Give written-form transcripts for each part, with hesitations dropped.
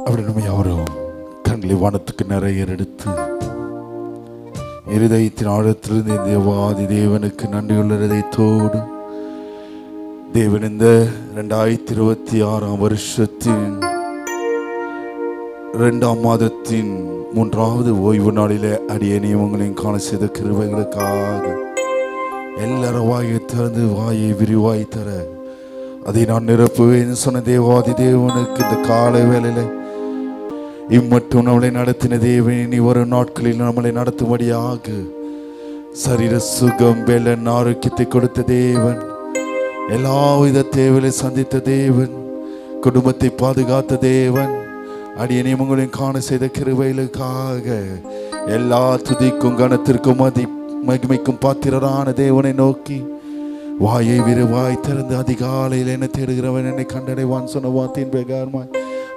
அப்படி நம்ம யாரும் கண்களை வானத்துக்கு நிறைய எடுத்து இருதயத்தின் ஆழத்திலிருந்து தேவாதி தேவனுக்கு நன்றியுள்ள இருதயத்தோடு தேவன் இந்த 2026 வருஷத்தின் 2ஆம் மாதத்தின் 3வது ஓய்வு நாளிலே அடியேனையும் உங்களையும் காண செய்த கிருபைகளுக்காக எல்லாரும் வாயை திறந்து வாயை விரிவாய் தர அதை நான் நிரப்புவேன் சொன்ன தேவாதி தேவனுக்கு இந்த காலை வேளையில இம்மட்டும் நம்மளை நடத்தின தேவன் இனி வரும் நாட்களில் நம்மளை நடத்தும்படியாக சரீர சுகம் பலன் ஆரோக்கியத்தை கொடுத்த தேவன், எல்லாவித தேவையை சந்தித்த தேவன், குடும்பத்தை பாதுகாத்த தேவன், அடியேனையும் உங்களையும் காண செய்த கிருபைகளுக்காக எல்லா துதிக்கும் கனத்திற்கும் மகிமைக்கும் பாத்திரரான தேவனை நோக்கி வாயை விரிவாய் திறந்து அதிகாலையில் என்ன தேடுகிறவன் என்னை கண்டடைவான் சொன்ன வார்த்தையின் பிரகாரமாய்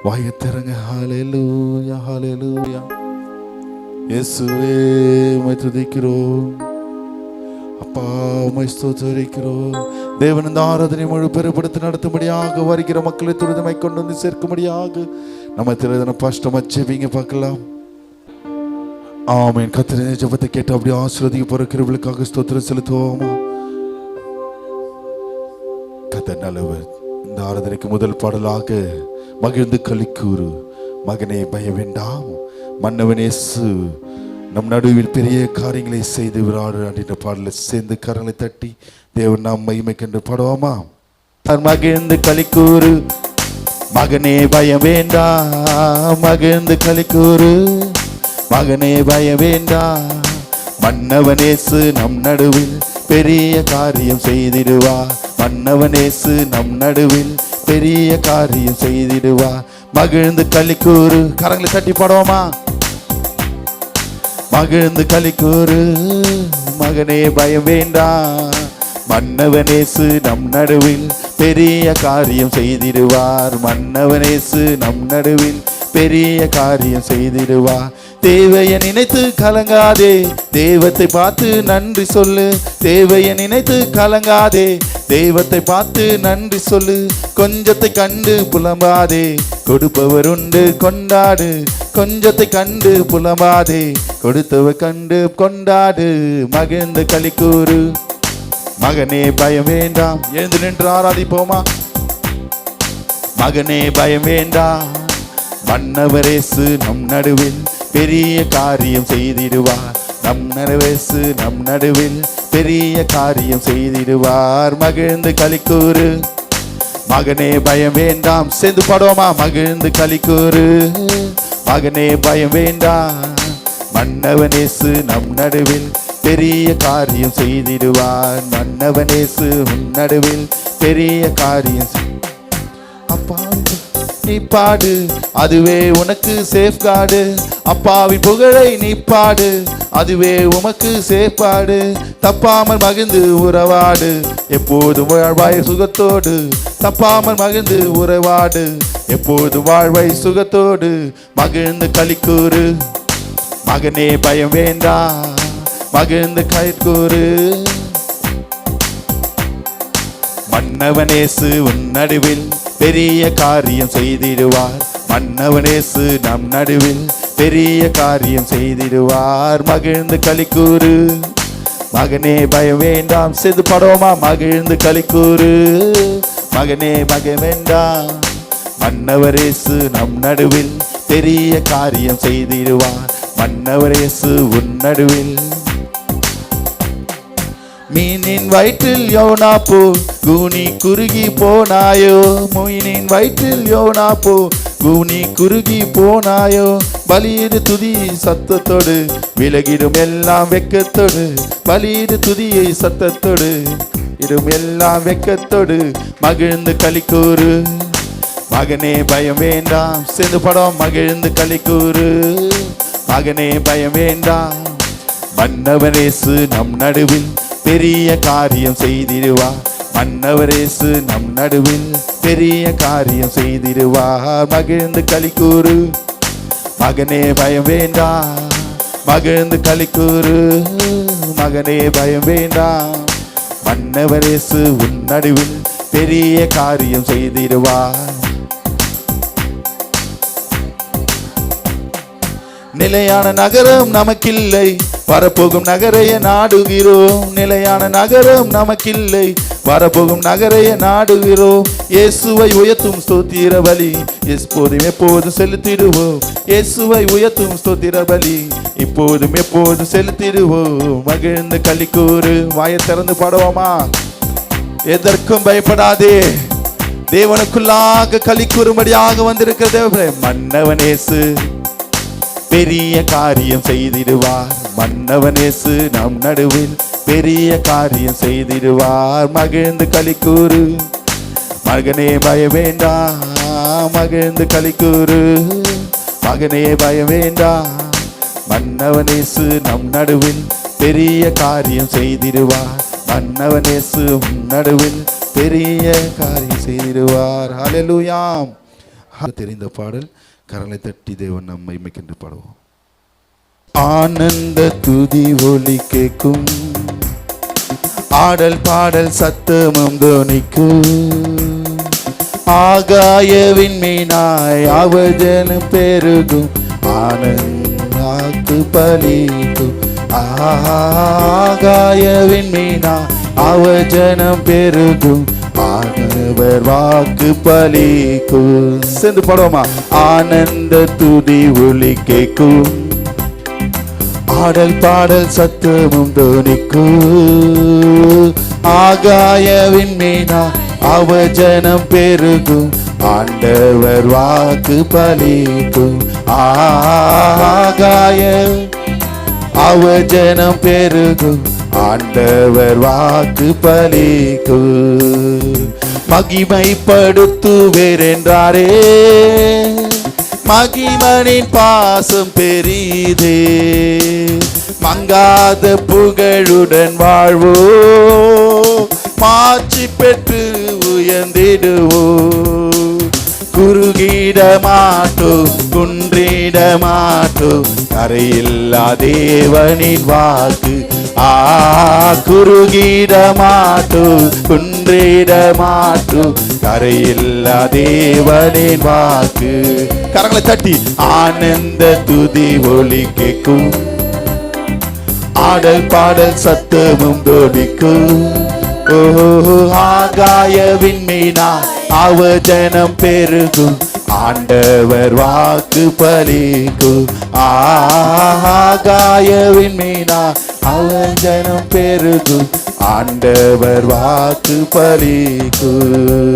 வாயை திறங்க. ஹல்லேலூயா, ஹல்லேலூயா. இயேசுவே உம்மை துதிக்கிறோம், அப்பா உம்மை ஸ்தோத்திரிக்கிறோம். தேவன் இந்த ஆராதனை முழு பெருப்படுத்தி நடத்தும்படியாக வருகிற மக்களை துரிதமை கொண்டு வந்து சேர்க்கும்படியாக நம்ம திறதன பாஷ்டமா ஜெபிங்க பார்க்கலாம். ஆமென். கர்த்தருடைய ஜெபத்தை கேட்டு அப்படியே ஆசீர்வதிக்க போற கிருபைகளுக்காக ஸ்தோத்திரம் செலுத்துவோமா. கர்த்தர் நல்லவர். இந்த ஆராதனைக்கு முதல் பாடலாக மகிழ்ந்து களிக்கூறு மகனே பய வேண்டாம், மன்னவன் இயேசு நம் நடுவில் பெரிய காரியங்களை செய்து விராடு அப்படின்ற பாடலை சேர்ந்து கரங்களை தட்டி தேவன் நாம் மகிமை கண்டு பாடுவோமா. மகிழ்ந்து களிக்கூறு மகனே பய வேண்டாம், மகிழ்ந்து களிக்கூறு மகனே பய வேண்டாம், மன்னவன் இயேசு நம் நடுவில் பெரிய காரியம் செய்திடுவார், மன்னவன் இயேசு நம் நடுவில் பெரிய காரியம் செய்திடுவார். மகிழ்ந்து களிக்கூறு கரங்களை தட்டி பாடுவோமா. மகிழ்ந்து களிக்கூறு மகனே பயம் வேண்டாம், மன்னவன் இயேசு நம் நடுவில் பெரிய காரியம் செய்திடுவார், மன்னவன் இயேசு நம் நடுவில் பெரிய காரியம் செய்திடுவார். தேவையை நினைத்து கலங்காதே, தெய்வத்தை பார்த்து நன்றி சொல்லு, தேவையை நினைத்து கலங்காதே, தெய்வத்தை பார்த்து நன்றி சொல்லு, கொஞ்சத்தை கண்டு புலம்பாதே, கொடுப்பவர் உண்டு கொண்டாடு, கொஞ்சத்தை கண்டு புலம்பாதே, கொடுத்தவர் கண்டு கொண்டாடு. மகிழ்ந்து களிக்கூறு மகனே பயம் வேண்டாம். எழுந்து நின்று ஆராதிப்போமா. மகனே பயம் வேண்டாம், மன்னவர் இயேசு நம் நடுவில் பெரிய காரியம் செய்திடுவார், நம் நடுவேசு நம் நடுவில் பெரிய காரியம் செய்திடுவார். மகிழ்ந்து களிக்கூறு மகனே பயம் வேண்டாம். சேர்ந்து பாடுவோமா. மகிழ்ந்து களிக்கூறு மகனே பயம் வேண்டாம், மன்னவன் இயேசு நம் நடுவில் பெரிய காரியம் செய்திடுவார், மன்னவன் இயேசு உன் நடுவில் பெரிய காரியம். அப்பா நீ பாடு, அதுவே உனக்கு சேஃப்கார்டு, அப்பாவின் புகழை நீ பாடு, அதுவே உமக்கு சேஃப்கார்டு, தப்பாமல் மகிழ்ந்து உறவாடு, எப்போதும் வாழ்வாய் சுகத்தோடு, தப்பாமல் மகிழ்ந்து உறவாடு, எப்போதும் வாழ்வாய் சுகத்தோடு. மகிழ்ந்து களிக்கூறு மகனே பயம் வேண்டாம், மகிழ்ந்து களிக்கூறு மன்னவன் இயேசு உன் நடுவில் பெரிய காரியம் செய்திடுவார், மன்னவன் இயேசு நம் நடுவில் பெரிய காரியம் செய்திடுவார். மகிழ்ந்து களிக்கூறு மகனே பயம் வேண்டாம். சேர்ந்து பாடுவோமா. மகிழ்ந்து களிக்கூறு மகனே பயம் வேண்டாம், மன்னவர் இயேசு நம் நடுவில் பெரிய காரியம் செய்திடுவார், மன்னவர் இயேசு உன் நடுவில். மீனின் வயிற்றில் யோனா போ கூனி குறுகி போனாயோ, மீனின் வயிற்றில் யோனா போ கூனி குறுகி போனாயோ, பலியிடு துதி சத்தத்தோடு விலகிடும் எல்லாம் வெக்கத்தோடு, பலியிடு துதியை சத்தத்தோடு இடும் எல்லாம் வெக்கத்தோடு. மகிழ்ந்து களிக்கூறு மகனே பயம் வேண்டாம். சேர்ந்து படம். மகிழ்ந்து களிக்கூறு மகனே பயம் வேண்டாம், மன்னவன் இயேசு நம் நடுவில் பெரிய காரியம் செய்திடுவார், மன்னவர் இயேசு நம் நடுவில் பெரிய காரியம் செய்திடுவார். மகிழ்ந்து களிக்கூறு மகனே பயம் வேண்டாம், மகிழ்ந்து களிக்கூறு மகனே பயம் வேண்டாம், மன்னவர் இயேசு உன் நடுவில் பெரிய காரியம் செய்திடுவார். நிலையான நகரம் நமக்கில்லை, வரப்போகும் நகரைய நாடுகிறோம். நிலையான நகரம் நமக்கில்லை, வரப்போகும் நகரைய நாடுகிறோம். இயேசுவை உயர்த்தும் ஸ்தோத்திர பலி எப்போதும் எப்போதும் செலுத்திடுவோம். இயேசுவை உயர்த்தும் ஸ்தோத்திர பலி இப்போதும் எப்போதும் செலுத்திடுவோம். மகிழ்ந்து களிக்கூறு. வாயை திறந்து பாடுவோமா? எதற்கும் பயப்படாதே, தேவனுக்குள்ளாக களி கூறும்படியாக வந்திருக்கிறது. மன்னவன் இயேசு பெரிய காரியம் செய்திடுவார். மன்னவன் இயேசு நம் நடுவில் பெரிய காரியம் செய்திடுவார். மகிழ்ந்து களி கூறு. மகனே பய வேண்டாம், மகிழ்ந்து களி கூறு. மகனே பய வேண்டாம், மன்னவன் இயேசு நம் நடுவில் பெரிய காரியம் செய்திடுவார். மன்னவன் இயேசு நடுவில் பெரிய காரியம் செய்திடுவார். ஹல்லேலூயா. தெரிந்த பாடல் கரங்களை தட்டி தேவன் நம்மை மைக்கென்று பாடுவோம். ஆனந்த துதி ஒலி கேட்கும், ஆடல் பாடல் சத்தமும் தொனிக்கும். ஆகாயவின் மீனாய் அவஜனம் பெருகும், ஆனந்தாக்கு பலிக்கும். ஆகாயவின் மீனாய் அவஜனம் பெருகும், ஆண்டவர் வாக்கு பலிக்கும். சேர்ந்து பாடுவோமா? ஆனந்த துதி ஒலி கேட்கும், ஆடல் பாடல் சத்தமும் தொனிக்கும். ஆகாயவின் மீனா அவஜனம் பெருகும், ஆண்டவர் வாக்கு பலிக்கும். ஆகாய அவஜனம் பெருகும், ஆண்டவர் வாக்கு பலிக்கும். மகிமைப்படுத்துவேர் என்றாரே, மகிமனின் பாசம் பெரிதே. மங்காத புகழுடன் வாழ்வோ, மாட்சி பெற்று உயர்ந்திடுவோ. குறுகிட மாட்டோ, குன்றிட மாட்டோ, கரையில்லா தேவனின் வாக்கு. குறுகிட மாட்டோ, குன்றிட மாட்டோ, கரையில்லா தேவனின் வாக்கு. கரங்களை தட்டி ஆனந்த துதி ஒலி கேட்கும், ஆடல் பாடல் சத்தமும் தொனிக்கும். ஆகாயவின் மீனா அவஜனம் பெருகும், ஆண்டவர் வாக்கு பலிக்கும். ஆகாயவின் மீனா அவஜனம் பெருகும், ஆண்டவர் வாக்கு பலிக்கும்.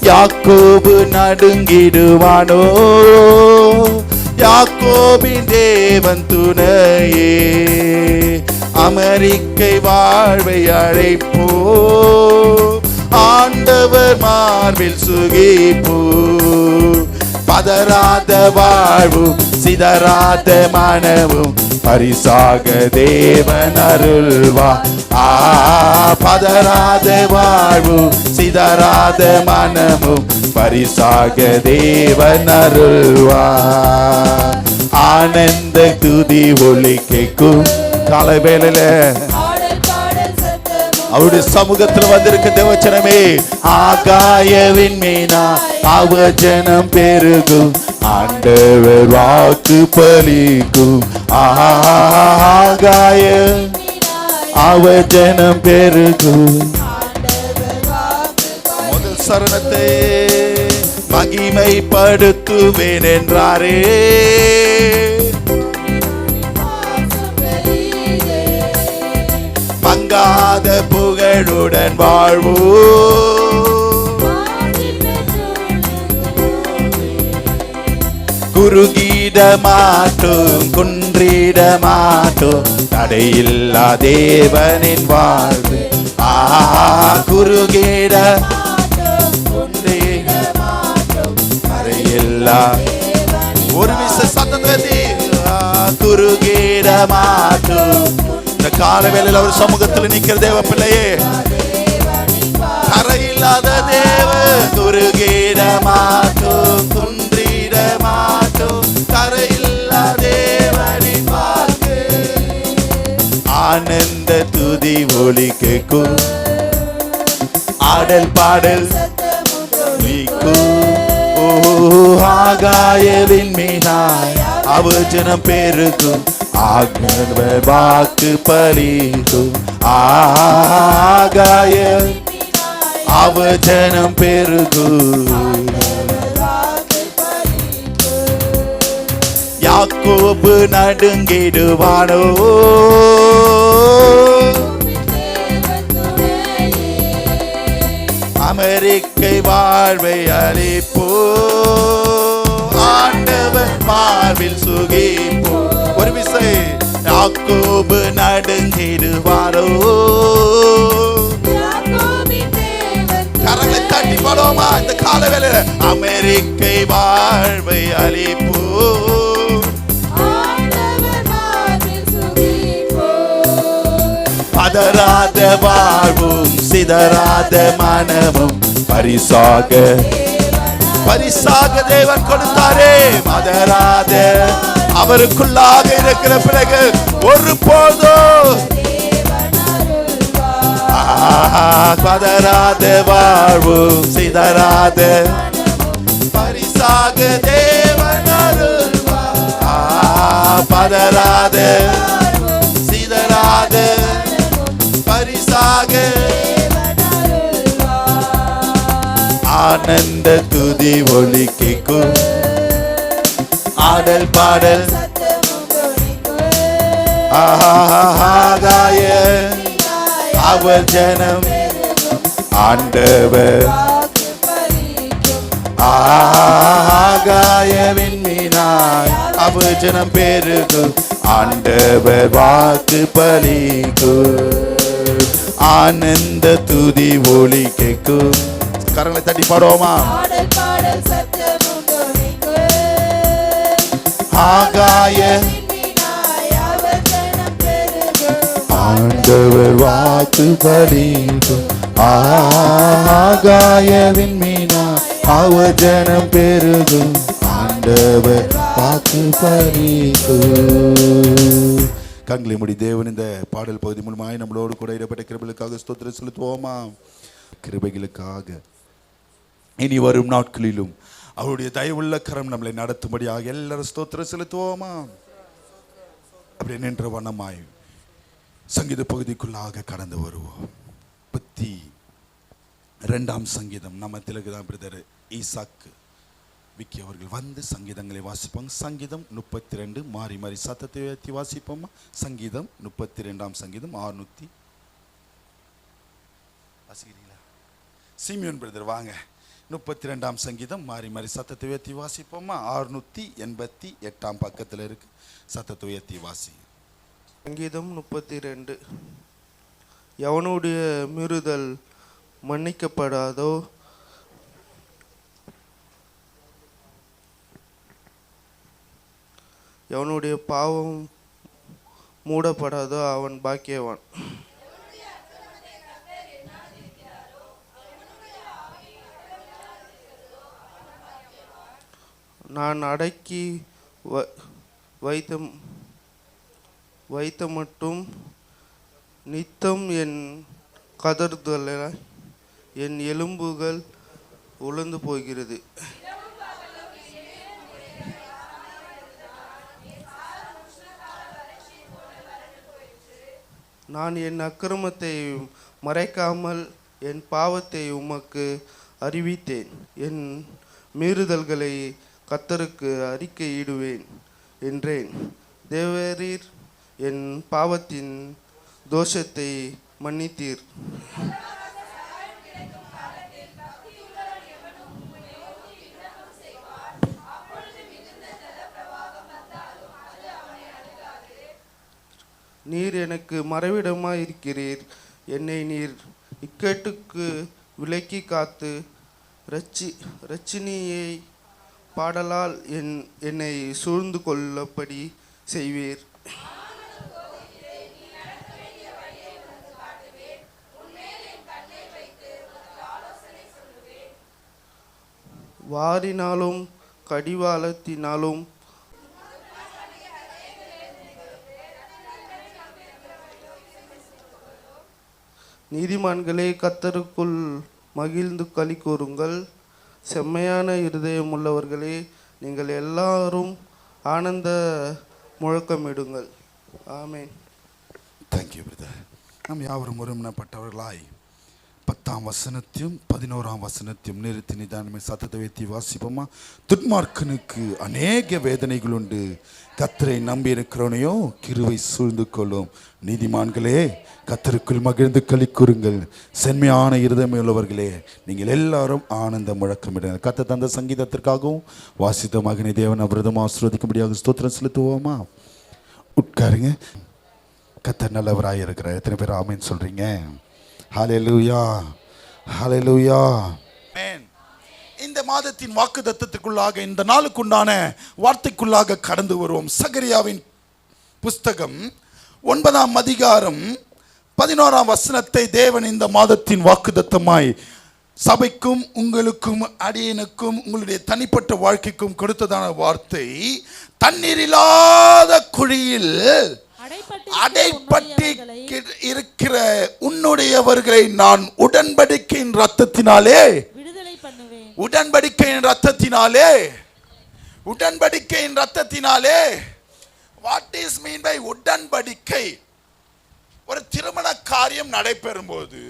யாக்கோபு நடுங்கிடுவானோ, யாக்கோபின் தேவன் துணையே. அமெரிக்கை வாழ்வை அழைப்போ, ஆண்டவர் மார்பில் சுகிப்போ. பதறாத வாழ்வும் சிதறாத மனமும் பரிசாக தேவன் அருள்வா. பதறாத வாழ்வும் சிதறாத மனமும் பரிசாக தேவன் அருள்வா. ஆனந்த துதி ஒலி கேட்கும். காலை வேளையில அவருடைய சமூகத்தில் வந்திருக்க தேவச்சனமே. ஆகாயவின் மீனா அவஜனம் பெருகும், ஆண்டவர் வாக்கு பலிக்கும். ஆகாய அவஜனம் பெருகும். முதல் சரணத்தை மகிமைப்படுத்துவேன் என்றாரே, மங்காத புகழுடன் வாழ்வோ. குறுகிட மாட்டோம், குன்றிட மாட்டோம், தடையில்லா தேவனின் வாழ்வு. குறுகிட குன்றிட மாட்டோம், தடையில்லா. ஒரு விச சத்தத்தை குறுகிட மாட்டோம். இந்த கால வேளையில் அவர் சமூகத்தில் நிற்கிற தேவ பிள்ளையே, கரையில்லாத தேவ. குறுகிட மாட்டோம், குன்றிட மாட்டோம், கரையில்லா தேவனின் வாக்கு. ஆனந்த துதி ஒலி கேட்கும், ஆடல் பாடல் ஆகாயவின் மீனாய் அவஜனம் பெருகும் ஆண்டவர் வாக்கு பலிக்கும் ஆகாய அவஜனம் பெருகும் யாக்கோபு நடுங்கிடுவானோ அமெரிக்கை வாழ்வை அளிப்போ ஆண்டவர் மார்பில் சுகிப்போ ஒரு விசை யாக்கோபு நடுங்கிடுவாரோ கரங்களை தட்டி பாடுவோமா இந்த கால வேளையில அமெரிக்கை வாழ்வை அளிப்போ பதறாத வாழ்வும் சிதறாத மனமும் பரிசாக தேவன் கொடுத்தாரே பதறாத அவருக்குள்ளாக இருக்கிற பிறகு ஒரு போதும் பதறாத வாழ்வும் சிதறாத பரிசாக தேவன் அருள்வார் பதறாத சிதறாத பரிசாக ஆனந்த துதி ஒலி கேட்கும் ஆடல் பாடல் ஆகாய அவர் ஜனம் ஆண்டவர் ஆகாயவின் மீனாய் அவர் ஜனம் பெருகும் ஆண்டவர் வாக்கு பலிக்கும் ஆனந்த துதி ஒலி கேட்கும் கரங்களை தட்டி பாடுவோமா ஆகாய ஆண்டவர் வாக்கு பலிக்கும் ஆகாயவின் மீனா அவர் ஜனம் பெருகும் ஆண்டவர் வாக்கு பலிக்கும் கண்களை மூடி தேவன் இந்த பாடல் பகுதி மூலமாய் நம்மளோடு கூட இடப்பட்ட கிருபைகளுக்காக ஸ்தோத்திரம் செலுத்துவோமா கிருபைகளுக்காக இனி வரும் நாட்களிலும் அவருடைய தயவுள்ள கரம் நம்மளை நடத்தும்படியாக எல்லாரும் ஸ்தோத்திரம் செலுத்துவோமா அப்படி நின்ற வண்ணமாய் சங்கீத பகுதிக்குள்ளாக கடந்து வருவோம் 32ஆம் சங்கீதம் நம்ம திலகுதான் பிரதர் ஈசாக்கு விக்கி அவர்கள் வந்து சங்கீதங்களை வாசிப்பாங்க. சங்கீதம் 32 மாறி மாறி சத்தத்தை உயர்த்தி வாசிப்போமா. சங்கீதம் 32ஆம் சங்கீதம் 600 வாசிக்கிறீங்களா? சிமியோன் பிரதர் வாங்க. 32ஆம் சங்கீதம் மாறி மாறி சத்தத்தை உயர்த்தி வாசிப்போமா. 688ஆம் பக்கத்தில் இருக்கு. சத்தத்தை உயர்த்தி வாசி. சங்கீதம் 32. எவனுடைய மீறுதல் மன்னிக்கப்படாதோ எவனுடைய பாவம் மூடப்படாதோ அவன் பாக்கியவான். நான் அடக்கி வைத்த மட்டும் நித்தம் என் கதறுதலால் என் எலும்புகள் உலர்ந்து போகிறது. நான் என் அக்கிரமத்தை மறைக்காமல் என் பாவத்தை உமக்கு அறிவித்தேன். என் மீறுதல்களை கர்த்தருக்கு அறிக்கையிடுவேன் என்றேன். தேவரீர் என் பாவத்தின் தோஷத்தை மன்னித்தீர். நீர் எனக்கு மறைவிடமாய் இருக்கிறீர். என்னை நீர் இக்கட்டுக்கு விலக்கி காத்து இரட்சணியை பாடலால் என்னை சூழ்ந்து கொள்ளப்படி செய்வீர். வாரினாலும் கடிவாளத்தினாலும் நீதிமான்களே கர்த்தருக்குள் மகிழ்ந்து களி கூறுங்கள். செம்மையான இருதயம் உள்ளவர்களே நீங்கள் எல்லாரும் ஆனந்த முழக்கமிடுங்கள். ஆமென். Thank you brother. நாம் யாவரும் ஒருமனப்பட்டவர்களாய் 10ஆம் வசனத்தையும் 11ஆம் வசனத்தையும் நிறுத்தி நிதானமே சத்தத்தை வைத்து வாசிப்போமா? துன்மார்க்கனுக்கு அநேக வேதனைகள் உண்டு, கர்த்தரை நம்பி இருக்கிறவனையோ கிருபை சூழ்ந்து கொள்ளும். நீதிமான்களே, கர்த்தருக்குள் மகிழ்ந்து களி கூறுங்கள். செம்மையான இருதயமுள்ளவர்களே, நீங்கள் எல்லாரும் ஆனந்த முழக்கமிடுங்கள். கர்த்தர் தந்த சங்கீதத்திற்காகவும் வாசித்த மகனை தேவன் அவிரதம் ஆசீர்வதிக்கும்படியாக ஸ்தோத்திரம் செலுத்துவோமா? உட்காருங்க. கர்த்தர் நல்லவராக இருக்கிறார். எத்தனை பேர் ஆமென் சொல்றீங்க? ஹல்லேலூயா, ஹல்லேலூயா. ஆமென். இந்த மாதத்தின் வாக்குத்தத்தத்துக்குள்ளாக இந்த நாளுக்குண்டான வார்த்தைக்குள்ளாக கடந்து வருவோம். சகரியாவின் புஸ்தகம் 9ஆம் அதிகாரம் 11ஆம் வசனத்தை தேவன் இந்த மாதத்தின் வாக்குத்தத்தமாய் சபைக்கும் உங்களுக்கும் அடியனுக்கும் உங்களுடைய தனிப்பட்ட வாழ்க்கைக்கும் கொடுத்ததான வார்த்தை, தண்ணீர் இல்லாத குழியில் அடைப்பட்டு இருக்கிற உன்னுடையவர்களை நான் உடன்படிக்கையின் ரத்தத்தினாலே உடன்படிக்கையின் ரத்தத்தினாலே வாட் இஸ் மீன் பை உடன்படிக்கை? ஒரு திருமண காரியம் நடைபெறும் போது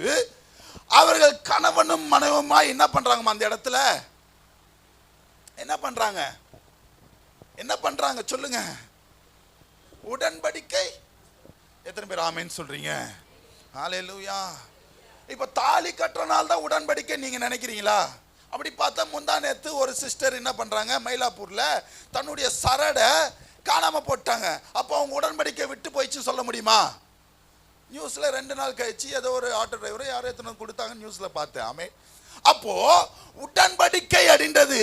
அவர்கள் கணவனும் மனைவியுமாய் என்ன பண்றாங்க? அந்த இடத்துல என்ன பண்றாங்க சொல்லுங்க? உடன்படிக்கை. எத்தனை பேர் ஆமென் சொல்றீங்க? ஹல்லேலூயா. இப்ப தாலி கட்டுறனால தான் உடன்படிக்கை நீங்க நினைக்கிறீங்களா? அப்படி பார்த்தா முந்தா நேத்து ஒரு சிஸ்டர் என்ன பண்றாங்க, மயிலாப்பூர்ல தன்னுடைய சரடை காணாம போட்டாங்க. அப்போ அவங்க உடன்படிக்கை விட்டு போயிடுச்சு சொல்ல முடியுமா? நியூஸ்ல 2 நாள் கழிச்சு ஏதோ ஒரு ஆட்டோ டிரைவர் யாரோ எத்தனை கொடுத்தாங்க நியூஸ்ல பார்த்தேன். ஆமென். அப்போ உடன்படிக்கை அப்படின்றது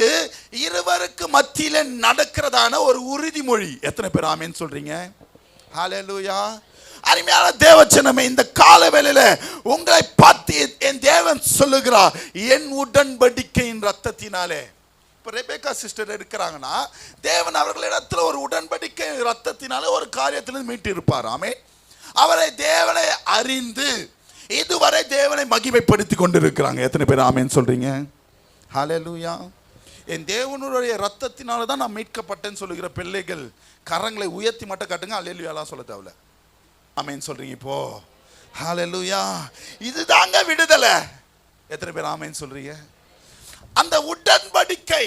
இருவருக்கு மத்தியில நடக்கிறதான ஒரு உறுதிமொழி. எத்தனை பேர் ஆமென் சொல்றீங்க? ஹல்லேலூயா. அருமையான தேவச்சனமே, இந்த கால வேளையில உங்களை பார்த்து என் தேவன் சொல்லுகிறார், என் உடன்படிக்கையின் ரத்தத்தினாலே. இப்ப ரெபேக்கா சிஸ்டர் இருக்கிறாங்கன்னா தேவன் அவர்களிடத்துல ஒரு உடன்படிக்கை ரத்தத்தினாலே ஒரு காரியத்திலிருந்து மீட்டு இருப்பார். ஆமென். அவரை தேவனை அறிந்து இதுவரை தேவனை மகிமைப்படுத்தி கொண்டிருக்கிறாங்க. எத்தனை பேர் ஆமென் சொல்றீங்க? ஹல்லேலூயா. என் தேவனுடைய ரத்தத்தினால தான் நான் மீட்கப்பட்டேன்னு சொல்லுகிற பிள்ளைகள் கரங்களை உயர்த்தி மட்டும் காட்டுங்க. ஹல்லேலூயாலாம் சொல்ல தேவையில்ல. ஆமென் சொல்றீங்க இப்போ? ஹல்லேலூயா. இதுதாங்க விடுதலை. எத்தனை பேர் ஆமென் சொல்றீங்க? அந்த உடன்படிக்கை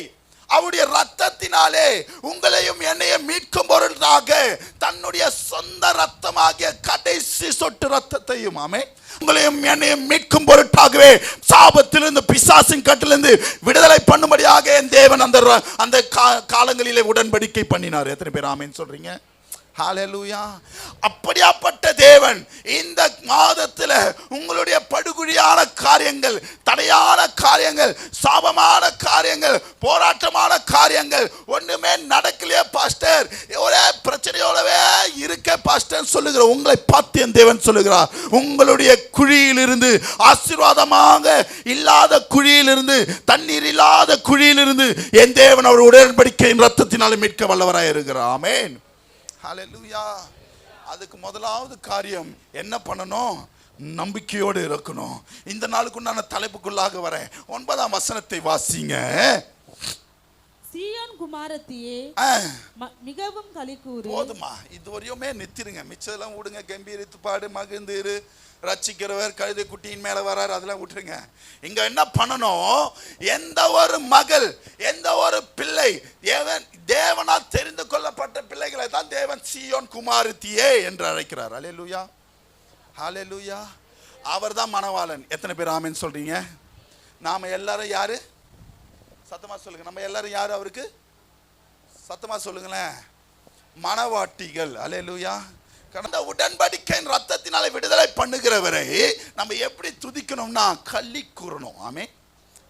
அவருடைய ரத்தத்தினாலே உங்களையும் என்னையும் மீட்கும் பொருளாக தன்னுடைய சொந்த ரத்தமாகிய கடைசி சொட்டு ரத்தத்தையும், ஆமென், உங்களையும் என்னையும் மீட்கும் பொருட்டாகவே சாபத்திலிருந்து பிசாசின் கட்டிலிருந்து விடுதலை பண்ணும்படியாக என் தேவன் அந்த காலங்களிலே உடன்படிக்கை பண்ணினார். எத்தனை பேர் ஆமென் சொல்றீங்க? ஹல்லேலூயா. அப்படியாப்பட்ட தேவன் இந்த மாதத்துல உங்களுடைய படுகுழியான காரியங்கள், தடையான காரியங்கள், சாபமான காரியங்கள், போராட்டமான காரியங்கள் ஒண்ணுமே நடக்கலையே பாஸ்டர், ஒரே பிரச்சனையோடவே இருக்க பாஸ்டர் சொல்லுகிற உங்களை பார்த்து என் தேவன் சொல்லுகிறார், உங்களுடைய குழியிலிருந்து, ஆசீர்வாதமாக இல்லாத குழியிலிருந்து, தண்ணீர் இல்லாத குழியிலிருந்து என் தேவன் அவர் உடன்படிக்கையின் ரத்தத்தினால மீட்க வல்லவராய் இருக்கிறார். ஆமென். ஹல்லேலூயா. அதுக்கு முதலாவது காரியம் என்ன பண்ணணும்? நம்பிக்கையோடு இருக்கணும். இந்த நாளுக்கு நான் தலைப்புக்குள்ளாக வரேன். 9ஆம் வசனத்தை வாசிங்க. சீயோன் குமாரத்தியே மிகவும் களிகூரு. போதுமா, இதுவரையுமே நிறுத்திடுங்க. மிச்சதெல்லாம் விடுங்க. கம்பீரித்து பாடு, மகிழ்ந்து ரட்சிக்கிறவர் கழுதை குட்டியின் மேல வராரு, அதெல்லாம் விட்டுருங்க. இங்க என்ன பண்ணணும்? எந்த ஒரு மகள், எந்த ஒரு பிள்ளை, தேவனால் தெரிந்து கொள்ளப்பட்ட பிள்ளைகளை தான் தேவன் சீயோன் குமாரத்தியே என்று அழைக்கிறார். ஹல்லேலூயா, ஹல்லேலூயா. அவர் தான் மணவாளன். எத்தனை பேர் ஆமென் சொல்றீங்க? நாம எல்லாரும் யாரு? சத்தமா சொல்லுங்க. நம்ம எல்லாரும் யாரு அவருக்கு? சத்தமா சொல்லுங்களேன். மணவாட்டிகள். ஹல்லேலூயா. கடந்த உடன்படிக்கையின் ரத்தத்தினால விடுதலை பண்ணுகிறவரை நம்ம எப்படி துதிக்கணும்னா களி கூறணும். ஆமென்.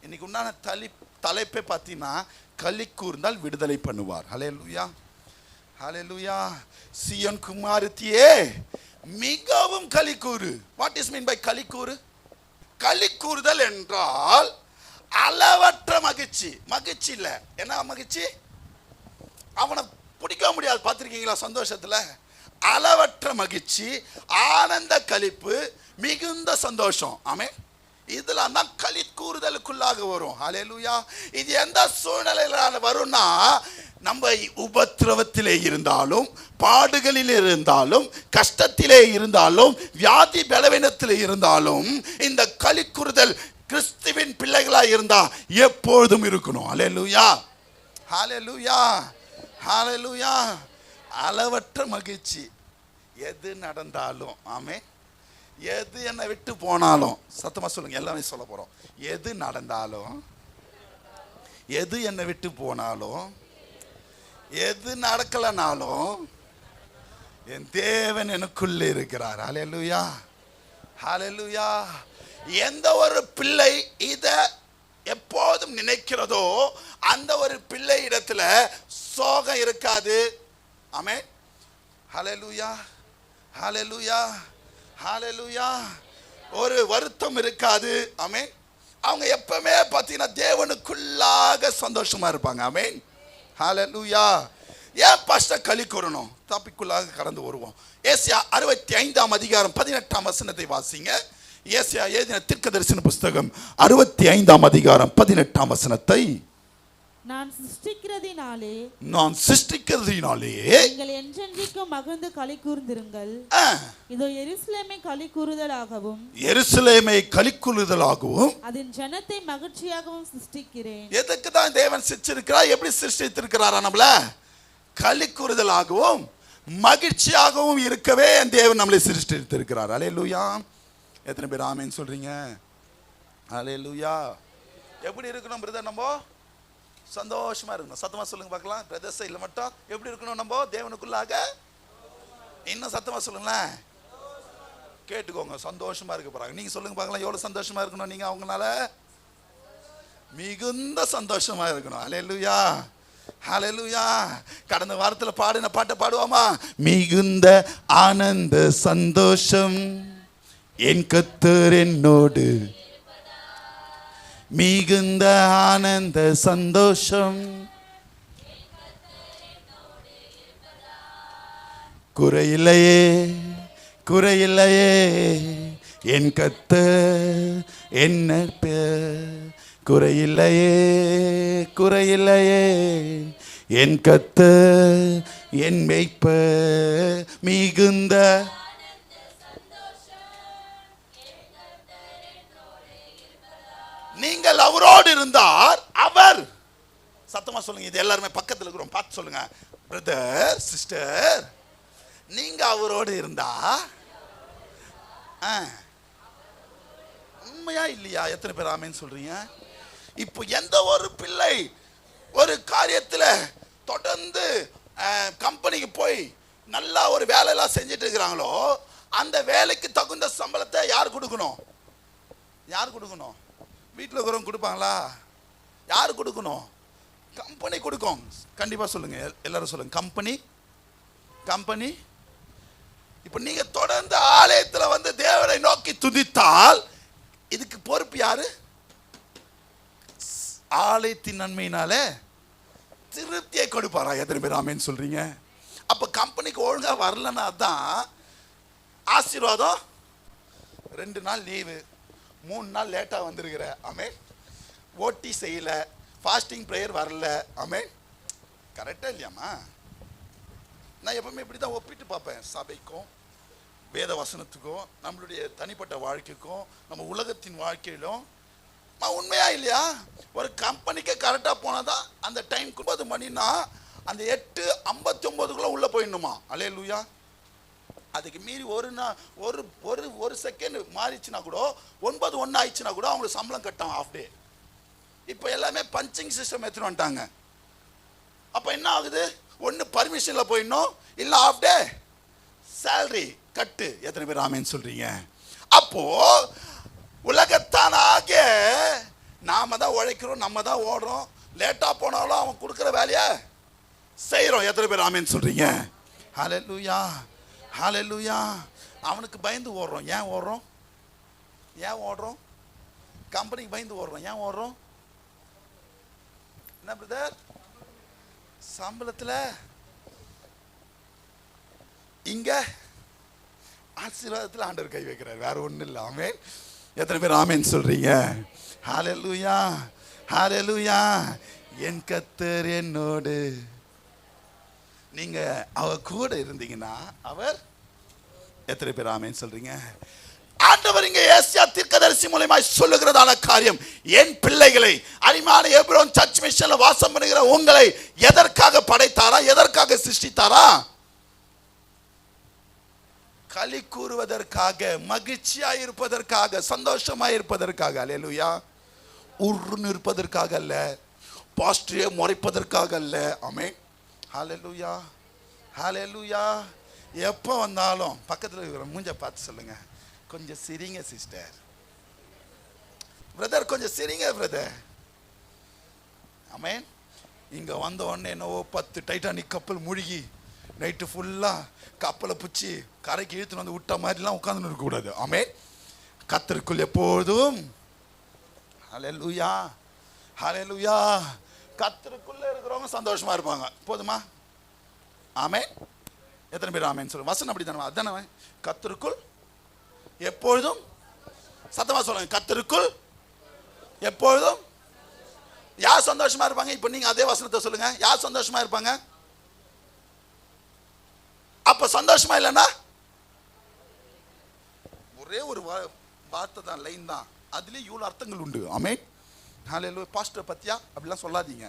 இன்னைக்கு உண்டான தலைப்பை பார்த்தீங்கன்னா களி கூர்ந்தால் விடுதலை பண்ணுவார். ஹல்லேலூயா, ஹல்லேலூயா. சீயோன் குமாரத்தியே மிகவும் களி கூறு. வாட் இஸ் மீன் பை களி கூறு? களி கூறுதல் என்றால் அளவற்ற மகிழ்ச்சி. மகிழ்ச்சி இல்ல, என்ன மகிழ்ச்சி? அவனை பிடிக்க முடியாது. பார்த்திருக்கீங்களா? சந்தோஷத்துல அளவற்ற மகிழ்ச்சி, ஆனந்த களிப்பு, மிகுந்த சந்தோஷம். ஆமென். இதெல்லாம் தான் களி கூறுதலுக்குள்ளாக வரும். ஹல்லேலூயா. இது எந்த சூழ்நிலையில வரும்னா, நம்ம உபத்திரவத்திலே இருந்தாலும், பாடுகளில் இருந்தாலும், கஷ்டத்திலே இருந்தாலும், வியாதி பலவீனத்திலே இருந்தாலும், இந்த களி கூறுதல் கிறிஸ்துவின் பிள்ளைகளாக இருந்தா எப்பொழுதும் இருக்கணும். ஹல்லேலூயா, ஹல்லேலூயா, ஹல்லேலூயா. அளவற்ற மகிழ்ச்சி எது நடந்தாலும். ஆமே. எது என்னை விட்டு போனாலும், சத்தமா சொல்லுங்க, எல்லாமே சொல்ல போறோம். எது நடந்தாலும், எது என்னை விட்டு போனாலும், எது நடக்கலனாலும், என் தேவன் எனக்குள்ளே இருக்கிறார். ஹல்லேலூயா, ஹல்லேலூயா. எந்த ஒரு பிள்ளை இத எப்போதும் நினைக்கிறதோ அந்த ஒரு பிள்ளை இடத்துல சோகம் இருக்காது. ஆமென். ஹல்லேலூயா, ஹல்லேலூயா, ஹல்லேலூயா. ஒரு வருத்தம் இருக்காது. ஆமென். அவங்க எப்பவுமே பார்த்தீங்கன்னா தேவனுக்குள்ளாக சந்தோஷமா இருப்பாங்க. ஆமென், ஹல்லேலூயா. ஏன் பாஸ்டர் களி கூறணும்? டாபிக்குள்ளாக கடந்து வருவோம். ஏசாயா 65ஆம் அதிகாரம் 18ஆம் வசனத்தை வாசிங்க. ஏசாயா எழுதின தீர்க்கதரிசன புஸ்தகம் 65ஆம் அதிகாரம் 18ஆம் வசனத்தை. நான் சிருஷ்டிக்கிறதினாலே நீங்கள் என்றென்றைக்கும் மகிழ்ந்து களி கூர்ந்திருங்கள். இதோ எருசலேமை களி கூறுதலாகவும், எருசலேமை களி கூறுதலாகவும், அதன் ஜனத்தை மகிழ்ச்சியாகவும் சிருஷ்டிக்கிறேன். எதுக்கு தான் தேவன் சிருஷ்டித்திருக்கிறார்? எப்படி சிருஷ்டித்திருக்கிறாரா? நம்மள களி கூறுதலாகவும் மகிழ்ச்சியாகவும் இருக்கவே தேவன் நம்மளை சிருஷ்டித்திருக்கிறார். ஹல்லேலூயா. எத்தனை பேர் ஆமென் சொல்றீங்க? ஹல்லேலூயா. எப்படி இருக்கணும் பிரதர்? நம்ம சந்தோஷமா இருக்கணும். சத்தமா சொல்லுங்க பார்க்கலாம். பிரதர்ஸ் இல்ல மட்டும் எப்படி இருக்கணும்? நம்ம தேவனுக்குள்ளாக இன்னும் சத்தமா சொல்லுங்களேன். கேட்டுக்கோங்க. சந்தோஷமா இருக்க போறாங்க. நீங்க சொல்லுங்க பார்க்கலாம், எவ்வளவு சந்தோஷமா இருக்கணும் நீங்க? அவங்களால மிகுந்த சந்தோஷமா இருக்கணும். ஹல்லேலூயா, ஹல்லேலூயா. கடந்த வாரத்தில் பாடின பாட்டை பாடுவோமா? மிகுந்த ஆனந்த சந்தோஷம் என் கர்த்தர் என்னோடு, மிகுந்த ஆனந்த சந்தோஷம், குறையில்லையே குறையில்லையே என் கர்த்தர் என்ன குறையில்லையே குறையில்லையே என் கர்த்தர் என் மேய்ப்பர், மிகுந்த நீங்கள் அவரோடு இருந்தார். அவர் சத்தமா சொல்லுங்க. இது எல்லாருமே பக்கத்தில் இருக்கிறோம், பார்த்து சொல்லுங்க. பிரதர் சிஸ்டர், நீங்க அவரோடு இருந்தா உண்மையா இல்லையா? எத்தனை பேர் ஆமென் சொல்றீங்க? இப்போ எந்த ஒரு பிள்ளை ஒரு காரியத்தில் தொடர்ந்து கம்பெனிக்கு போய் நல்லா ஒரு வேலையெல்லாம் செஞ்சுட்டு இருக்கிறாங்களோ, அந்த வேலைக்கு தகுந்த சம்பளத்தை யார் கொடுக்கணும்? யார் கொடுக்கணும்? வீட்டில் இருக்கிறவங்க கொடுப்பாங்களா? யார் கொடுக்கணும்? கம்பெனி கொடுக்கும். கண்டிப்பாக சொல்லுங்க, எல்லாரும் சொல்லுங்க. கம்பெனி. இப்போ நீங்க தொடர்ந்து ஆலயத்தில் வந்து தேவனை நோக்கி துதித்தால் இதுக்கு பொறுப்பு யாரு? ஆலயத்தின் நன்மையினாலே திருப்தியை கொடுப்பாரா? எத்தனை பேர் ஆமென் சொல்றீங்க? அப்ப கம்பெனிக்கு ஒழுங்கா வரலன்னா தான் ஆசீர்வாதம். 2 நாள் லீவு, 3 நாள் லேட்டா வந்திருக்கிற, ஆமென். ஓட்டி செய்யல, ஃபாஸ்டிங் ப்ரேயர் வரல, ஆமென். கரெக்டா இல்லையாமா? நான் எப்பவுமே இப்படி தான் ஒப்பிட்டு பார்ப்பேன். சபைக்கும் வேத வசனத்துக்கும் நம்மளுடைய தனிப்பட்ட வாழ்க்கைக்கும் நம்ம உலகத்தின் வாழ்க்கையிலும். உண்மையா இல்லையா? ஒரு கம்பெனிக்கு கரெக்டாக போனால் தான் அந்த டைம் 9 மணினா அந்த 8:59 உள்ள போயிடணுமா? அல்லேலூயா. அதுக்கு மீறி ஒரு செகண்ட் மாறிச்சுன்னா கூட 9:01 ஆயிடுச்சுன்னா கூட அவங்களுக்கு சம்பளம் கட்டாங்க ஆஃப் டே. இப்போ எல்லாமே பஞ்சிங் சிஸ்டம் எடுத்துட்டு வந்துட்டாங்க. அப்போ என்ன ஆகுது? ஒன்று பர்மிஷனில் போயிடணும், இல்லை ஆஃப் டே சேலரி கட்டு. எத்தனை பேர் ஆமென் சொல்றீங்க? அப்போ உலகத்தானாக நாம தான் உழைக்கிறோம், நம்ம தான் ஓடுறோம். லேட்டா போனாலும் அவன் கொடுக்குற வேலையை செய்யறோம். எத்தனை பேர் ஆமென் சொல்றீங்க? ஹல்லேலூயா, ஹல்லேலூயா. அவனுக்கு பயந்து ஓடுறோம். ஏன் ஓடுறோம்? கம்பெனிக்கு பயந்து ஓடுறோம். ஏன் ஓடுறோம்? என்ன பிரதர்? சம்பளத்தில் இங்க ஆசீர்வாதத்தில் ஆண்டவர் கை வைக்கிறார், வேற ஒன்றும் இல்லை. ஆமென். எத்தனை பேர் ஆமென் சொல்றீங்க? ஹalleluya, ஹalleluya. என் கர்த்தர் என்னோடு. நீங்க அவர் கூட இருந்தீங்கன்னா அவர் எத்தனை பேர் ஆமென் சொல்றீங்க? ஆண்டவர் இங்கே ஏசாயா தீர்க்கதரிசி மூலமாய் சொல்லுகிறதான காரியம், என் பிள்ளைகளை அரிமான எப்ரோன் சர்ச் மிஷன்ல வாசம் பண்ணுகிற உங்களை எதற்காக படைத்தாரா? எதற்காக சிருஷ்டித்தாரா? களி கூறுவதற்காக, மகிழ்ச்சியாய் இருப்பதற்காக, சந்தோஷமாய் இருப்பதற்காக. அல்லேலூயா. உருன்னு இருப்பதற்காக அல்ல, பாஸ்டரை முறைப்பதற்காக அல்ல. ஆமென். ஹalleluya, ஹalleluya. எப்போ வந்தாலும் பக்கத்தில் இருக்கிற மூஞ்ச பார்த்து சொல்லுங்க, கொஞ்சம் சிரிங்க சிஸ்டர், பிரதர் கொஞ்சம் சிரிங்க பிரதர். ஆமென். இங்க வந்த உடனே என்னவோ 10 டைட்டானிக் கப்பல் மூழ்கி நைட்டு ஃபுல்லா கப்பலை பிடிச்சி கரைக்கு இழுத்துன்னு வந்து விட்ட மாதிரிலாம் உட்கார்ந்து இருக்க கூடாது. ஆமென். கர்த்தருக்குள் எப்போதும் ஹalleluya, ஹalleluya. கர்த்தருக்குள்ள இருக்கிறவங்க சந்தோஷமா இருப்பாங்க. போதுமா? ஆமென். எத்தனை பேர் ஆமென் சொல்லுங்க? வசனம் அப்படி தானே, அதானே? கர்த்தருக்குள் எப்பொழுதும், சத்தமா சொல்லுங்க, கர்த்தருக்குள் எப்பொழுதும். யார் சந்தோஷமா இருப்பாங்க? இப்ப நீங்க அதே வசனத்தை சொல்லுங்க, யார் சந்தோஷமா இருப்பாங்க? அப்ப சந்தோஷமா இல்லைன்னா ஒரே ஒரு வார்த்தை தான், லைன் தான், அதுலயே இவ்வளவு அர்த்தங்கள் உண்டு. ஆமென். ஹalleluya. பாஸ்டர் பத்தியா அப்படிலாம் சொல்லாதீங்க.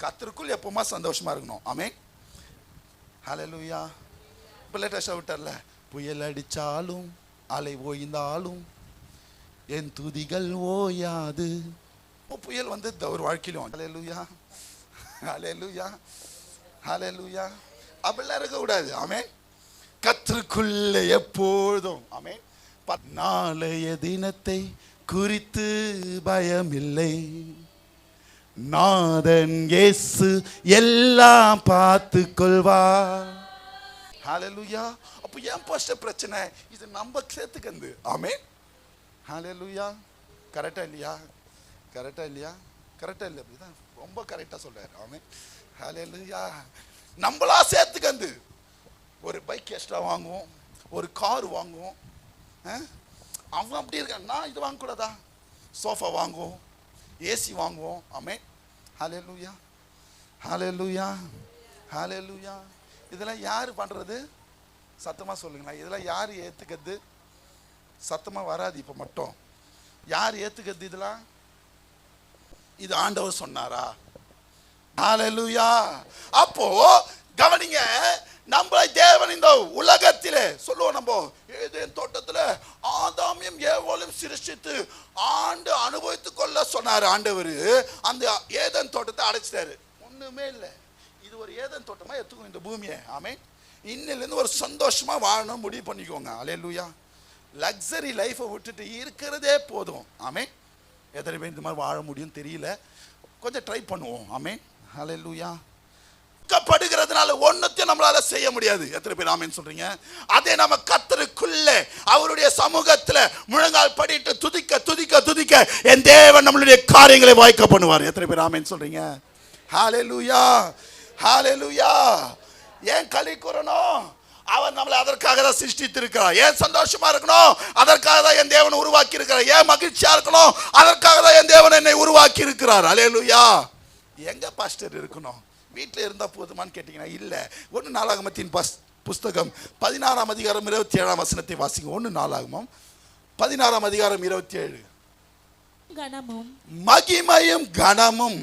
கர்த்தருக்குள் எப்பவுமா சந்தோஷமா இருக்கணும். ஆமென். ஹalleluya. இப்ப லேட்டஸ்டா விட்டார்ல, புயல் அடிச்சாலும் அலை ஓய்ந்தாலும் என் துதிகள் ஓயாது. புயல் வந்து ஒரு வாழ்க்கையிலும் ஹalleluya, ஹalleluya, ஹalleluya. அப்படிலாம் இருக்க கூடாது. ஆமென். கர்த்தருக்குள்ள எப்பொழுதும். ஆமென். நாளைய தினத்தை குறித்து பயமில்லை, நாதன் இயேசு எல்லாம் பார்த்து கொள்வார். ஹalleluya. அப்ப ஏன் பாஸ்டர் பிரச்சனை? இது நம்ம சேர்த்துக்கந்து. ஆமென். ஹalleluya. கரெக்டா இல்லையா? கரெக்டா இல்லையா? கரெக்டா இல்ல, அப்படிதான் ரொம்ப கரெக்டா சொல்றாரு. ஆமென். ஹalleluya. நம்மளா சேர்த்துக்கந்து ஒரு பைக் எக்ஸ்ட்ரா வாங்குவோம், ஒரு கார் வாங்குவோம். அவன் அப்படி இருக்கான், நான் இது வாங்கக்கூடாதா? சோஃபா வாங்குவோம், ஏசி வாங்குவோம். ஆமென். ஹalleluya, ஹalleluya, ஹalleluya. இதெல்லாம் யார் பண்றது? சத்தமா சொல்லுங்களேன். இதெல்லாம் யார் ஏத்துக்கிறது? சத்தமா வராது இப்ப மட்டும். யார் ஏத்துக்கிறது இதெல்லாம்? இது ஆண்டவர் சொன்னாரா? ஹalleluya. அப்போ கவனிங்க, நம்ம தேவன் இந்த உலகத்திலே சொல்லுவோம், நம்ம ஏதேன் தோட்டத்துல ஆதாமையும் ஏவாளையும் சிருஷ்டித்து ஆண்டு அனுபவித்துக் கொள்ள சொன்னாரு ஆண்டவர். அந்த ஏதேன் தோட்டத்தை அடைச்சிட்டாரு. ஒண்ணுமே இல்லை. இது ஒரு ஏதேன் தோட்டமா எடுத்துக்கோ இந்த பூமியை. ஆமென். இன்னிலிருந்து ஒரு சந்தோஷமா வாழணும் முடிவு பண்ணிக்கோங்க. அல்லேலூயா. லக்ஸரி லைஃபை விட்டுட்டு இருக்கிறதே போதும். ஆமென். எத்தனை பேர் இந்த மாதிரி வாழ முடியும் தெரியல, கொஞ்சம் ட்ரை பண்ணுவோம். ஆமென். அல்லேலூயா. படுகிறதுனால ஒன்னத்தையும் நம்மளால செய்ய முடியாது. எத்தனை பேர் ஆமென் சொல்றீங்க? அதே நம்ம கர்த்தருக்குள்ள அவருடைய சமூகத்துல முழங்கால் படிட்டு துதிக்க துதிக்க துதிக்க என் தேவன் நம்மளுடைய காரியங்களை வாய்க்க பண்ணுவார். எத்தனை பேர் ஆமென் சொல்றீங்க? ஹalleluya, ஹalleluya. ஏன் களி கூறணும்? அவர் நம்மளை அதற்காக தான் சிருஷ்டித்திருக்கிறார். ஏன் சந்தோஷமா இருக்கணும்? அதற்காக தான் என் தேவன் உருவாக்கி இருக்கிறார். ஏன் மகிழ்ச்சியா இருக்கணும்? அதற்காக தான் என் தேவன் என்னை உருவாக்கி இருக்கிறார். ஹalleluya. எங்க பாஸ்டர் இருக்கணும்? வீட்டில் இருந்தால் போதுமான்னு கேட்டிங்கன்னா இல்லை. 1 நாளாகமத்தின் புஸ்தகம் 16ஆம் அதிகாரம் 27ஆம் வசனத்தை வாசிங்க. 1 நாளாகமம் 16ஆம் அதிகாரம் 27. கனமும் மகிமையும் கனமும்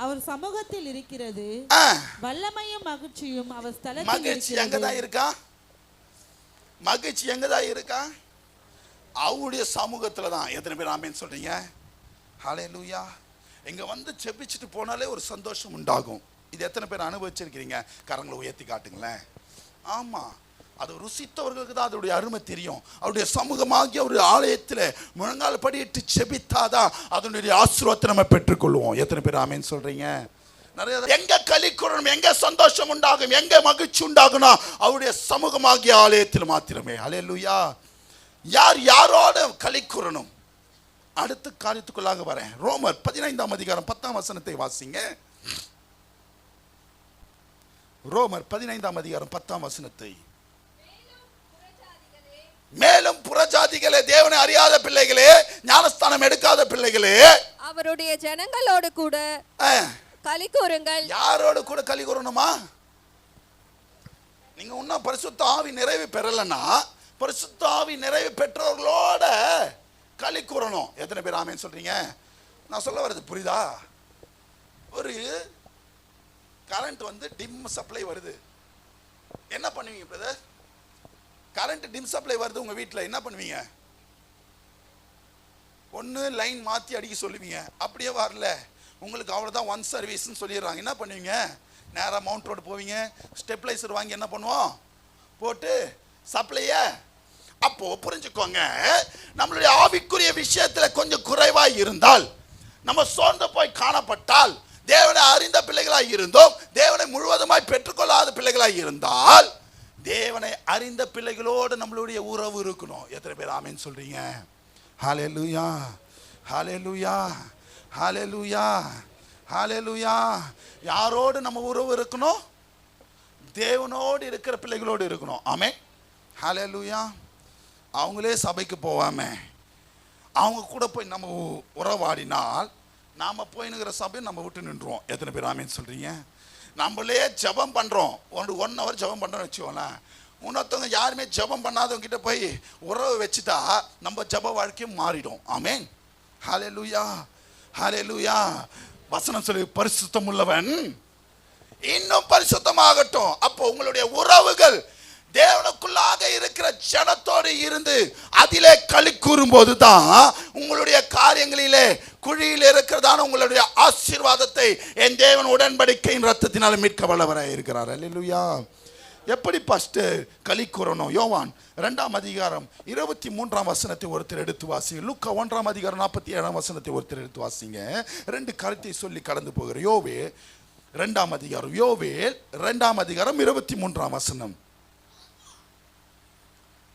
அவர் சமூகத்தில் இருக்கிறது, வல்லமையும் மகிழ்ச்சியும் அவர் ஸ்தலத்தில். மகிழ்ச்சி எங்கதான் இருக்கா? மகிழ்ச்சி எங்கதான் இருக்கா? அவருடைய சமூகத்துல தான். எத்தனை பேர் ஆமென் சொல்றீங்க? ஹalleluya. இங்க வந்து செபிச்சுட்டு போனாலே ஒரு சந்தோஷம் உண்டாகும். இது எத்தனை பேர் அனுபவிச்சிருக்கிறீங்க? கரங்களை உயர்த்தி காட்டுங்களேன். ஆமா, அது ருசித்தவர்களுக்கு தான் அதோடைய அருமை தெரியும். அவருடைய சமூகமாகிய ஒரு ஆலயத்தில் முழங்கால் படியிட்டு செபித்தாதான் அதனுடைய ஆசீர்வாதத்தை நம்ம பெற்றுக்கொள்வோம். எத்தனை பேர் ஆமென் சொல்றீங்க? நிறைய எங்க களி கூறணும், எங்க சந்தோஷம் உண்டாகும், எங்க மகிழ்ச்சி உண்டாகும்னா அவருடைய சமூகமாகிய ஆலயத்தில் மாத்திரமே. ஹல்லேலூயா. யார் யாரோட களி கூறணும்? அடுத்த காரியத்துக்குள்ளாக வரேன். ரோமர் 15ஆம் அதிகாரம் 10ஆம் வசனத்தை வாசிங்க. ரோமர் 15ஆம் அதிகாரம் 10ஆம் வசனத்தை. மேலும் புற ஜாதிகளே, தேவனை அறியாத பிள்ளைகளே, ஞானஸ்தானம் எடுக்காத பிள்ளைகளே, அவருடைய ஜனங்களோடு கூட களி கூறுங்கள். யாரோடு கூட களி கூறணுமா? நீங்க இன்னும் பரிசுத்த ஆவி நிறைவு பெறலன்னா பரிசுத்த ஆவி நிறைவு பெற்றவர்களோட களி கூறணும். எத்தனை பேர் ஆமேன்னு சொல்றீங்க? நான் சொல்ல வர்றது புரியுதா? ஒரு கரண்ட் வந்து டிம் சப்ளை வருது, என்ன பண்ணுவீங்க பிரதர்? கரண்ட் டிம் சப்ளை வருது உங்க வீட்டில், என்ன பண்ணுவீங்க? ஒன்று லைன் மாற்றி அடிக்க சொல்லுவீங்க. அப்படியே வரல, உங்களுக்கு அவ்வளோதான் ஒன் சர்வீஸ்ன்னு சொல்லிடுறாங்க. என்ன பண்ணுவீங்க? நேராக மவுண்ட் ரோடு போவீங்க, ஸ்டெப்லைசர் வாங்கி என்ன பண்ணுவோம்? போட்டு சப்ளைய. அப்போ புரிஞ்சுக்கோங்க, நம்மளுடைய ஆவிக்குரிய விஷயத்தில் கொஞ்சம் குறைவாக இருந்தால், நம்ம சோர்ந்து போய் காணப்பட்டால், தேவனை அறிந்த பிள்ளைகளாக இருந்தோம், தேவனை முழுவதுமாய் பெற்றுக்கொள்ளாத பிள்ளைகளாக இருந்தால், தேவனை அறிந்த பிள்ளைகளோடு நம்மளுடைய உறவு இருக்கணும். எத்தனை பேர் ஆமேன்னு சொல்றீங்க? ஹல்லேலூயா, ஹல்லேலூயா, ஹல்லேலூயா, ஹல்லேலூயா. யாரோடு நம்ம உறவு இருக்கணும்? தேவனோடு இருக்கிற பிள்ளைகளோடு இருக்கணும். ஆமென், ஹல்லேலூயா. அவங்களே சபைக்கு போவாம அவங்க கூட போய் நம்ம உறவாடினால் நாம போயினுங்கிற சபையை நம்ம விட்டு நின்றுவோம். எத்தனை பேர் ஆமேன்னு சொல்றீங்க? நம்மளே ஜெபம் பண்றோம், 1 ஹவர் ஜெபம் பண்றோம்னு வச்சுக்கோங்களேன். இன்னொருத்தவங்க யாருமே ஜெபம் பண்ணாதவங்க கிட்ட போய் உறவு வச்சுட்டா நம்ம ஜெப வாழ்க்கையும் மாறிடும். ஆமென், ஹல்லேலூயா, ஹல்லேலூயா. வசனம் சொல்லி பரிசுத்தம் உள்ளவன் இன்னும் பரிசுத்தமாகட்டும். அப்போ உங்களுடைய உறவுகள் தேவனுக்குள்ளாக இருக்கிற ஜனத்தோடு இருந்து அதிலே களி கூறும்போது தான் உங்களுடைய காரியங்களிலே குழியில் இருக்கிறதான உங்களுடைய ஆசீர்வாதத்தை என் தேவன் உடன்படிக்கையின் ரத்தத்தினால் மீட்க வல்லவராய் இருக்கிறார். அல்லேலூயா. எப்படி ஃபர்ஸ்ட் களி கூறணும்? யோவான் 2ஆம் அதிகாரம் 23ஆம் வசனத்தை ஒருத்தர் எடுத்து வாசிங்க. லூக்கா 1ஆம் அதிகாரம் 47ஆம் வசனத்தை ஒருத்தர் எடுத்து வாசிங்க. 2 கருத்தை சொல்லி கடந்து போகிற யோவேல் 2ஆம் அதிகாரம், யோவேல் 2ஆம் அதிகாரம் 23ஆம் வசனம்.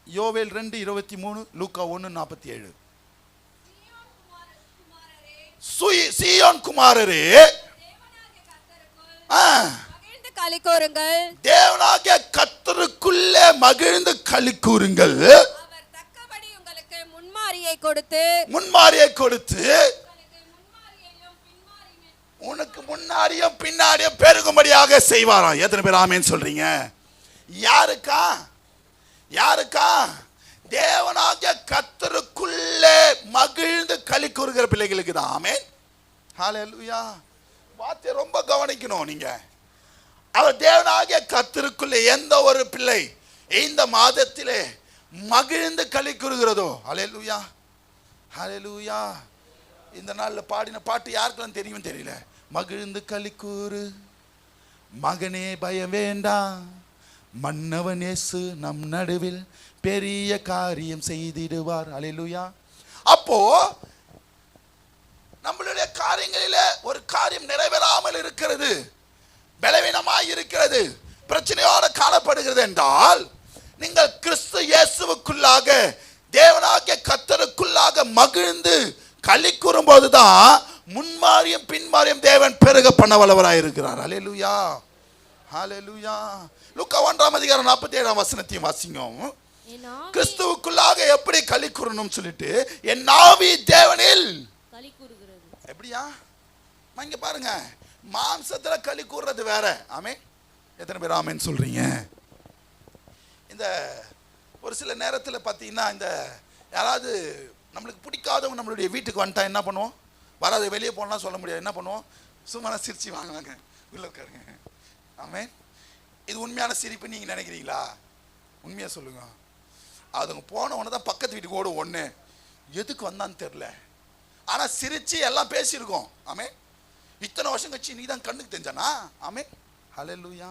யோவேல் 2:23, லூக்கா 1:47. சீயோன் குமாரரே, களி கூறுங்கள். தேவனாகிய கர்த்தருக்குள்ளே மகிழ்ந்து களி கூறுங்கள். அவர் தக்கபடி உங்களுக்கு முன்மாரியை கொடுத்து உனக்கு முன்னாடியும் பின்னாடியும் பெருகும்படியாக செய்வாராம். எத்தனை பேர் ஆமேன்னு சொல்றீங்க? யாருக்கா? யாருக்கா? தேவனாகிய கர்த்தருக்குள்ளே மகிழ்ந்து களி கூறுகிற பிள்ளைகளுக்கு தான். ஆமென், ஹல்லேலூயா. வார்த்தை ரொம்ப கவனிக்கணும் நீங்க. அவர் தேவனாகிய கர்த்தருக்குள்ளே எந்த ஒரு பிள்ளை இந்த மாதத்திலே மகிழ்ந்து களி கூறுகிறதோ, ஹல்லேலூயா, ஹல்லேலூயா. இந்த நாளில் பாடின பாட்டு யாருக்கெல்லாம் தெரியும் தெரியல. மகிழ்ந்து களி கூறு மகனே, பயம் வேண்டாம், மன்னவன் இயேசு நம் நடுவில் பெரிய காரியம் செய்திடுவார். அல்லேலூயா. அப்போ நம்மளுடைய காரியங்களில ஒரு காரியம் நிறைவேறாமல் இருக்கிறது, பலவீனமாய் இருக்கிறது, பிரச்சனையோடு காணப்படுகிறது என்றால், நீங்கள் கிறிஸ்து இயேசுவுக்குள்ளாக தேவனாகிய கர்த்தருக்குள்ளாக மகிழ்ந்து களி கூறும்போதுதான் முன்மாரியும் பின்மாரியும் தேவன் பெருக பண்ண வல்லவராய் இருக்கிறார். அல்லேலூயா, ஹல்லேலூயா. லூக்கா 1ஆம் அதிகாரம் 47ஆம் வசனத்தையும் வாசிங்க. கிறிஸ்துவுக்குள்ளாக எப்படி களி கூறணும் சொல்லிட்டு, என் ஆவி தேவனில் களி கூறுகிறது. எப்படியா? இங்க பாருங்க, மாம்சத்துல களி கூறுறது வேற. ஆமென். எத்தனை பேர் ஆமென் சொல்றீங்க? இந்த ஒரு சில நேரத்தில் பார்த்தீங்கன்னா, இந்த யாராவது நம்மளுக்கு பிடிக்காதவங்க நம்மளுடைய வீட்டுக்கு வந்துட்டா என்ன பண்ணுவோம்? வராது, வெளியே போனால் சொல்ல முடியாது. என்ன பண்ணுவோம்? சும்மா சிரிச்சு வாங்குவாங்க, உள்ள உட்காருங்க. ஆமென். இது உண்மையான சிரிப்பு நீங்க நினைக்கிறீங்களா? உண்மையா சொல்லுங்க. அதுங்க போன உடனே தான் பக்கத்து வீட்டுக்கு ஓடும். ஒன்று எதுக்கு வந்தான்னு தெரியல, ஆனால் சிரிச்சு எல்லாம் பேசியிருக்கோம். ஆமென். இத்தனை வருஷம் கழிச்சு நீ தான் கண்ணுக்கு தெரிஞ்சானா? ஆமென், ஹல்லேலூயா.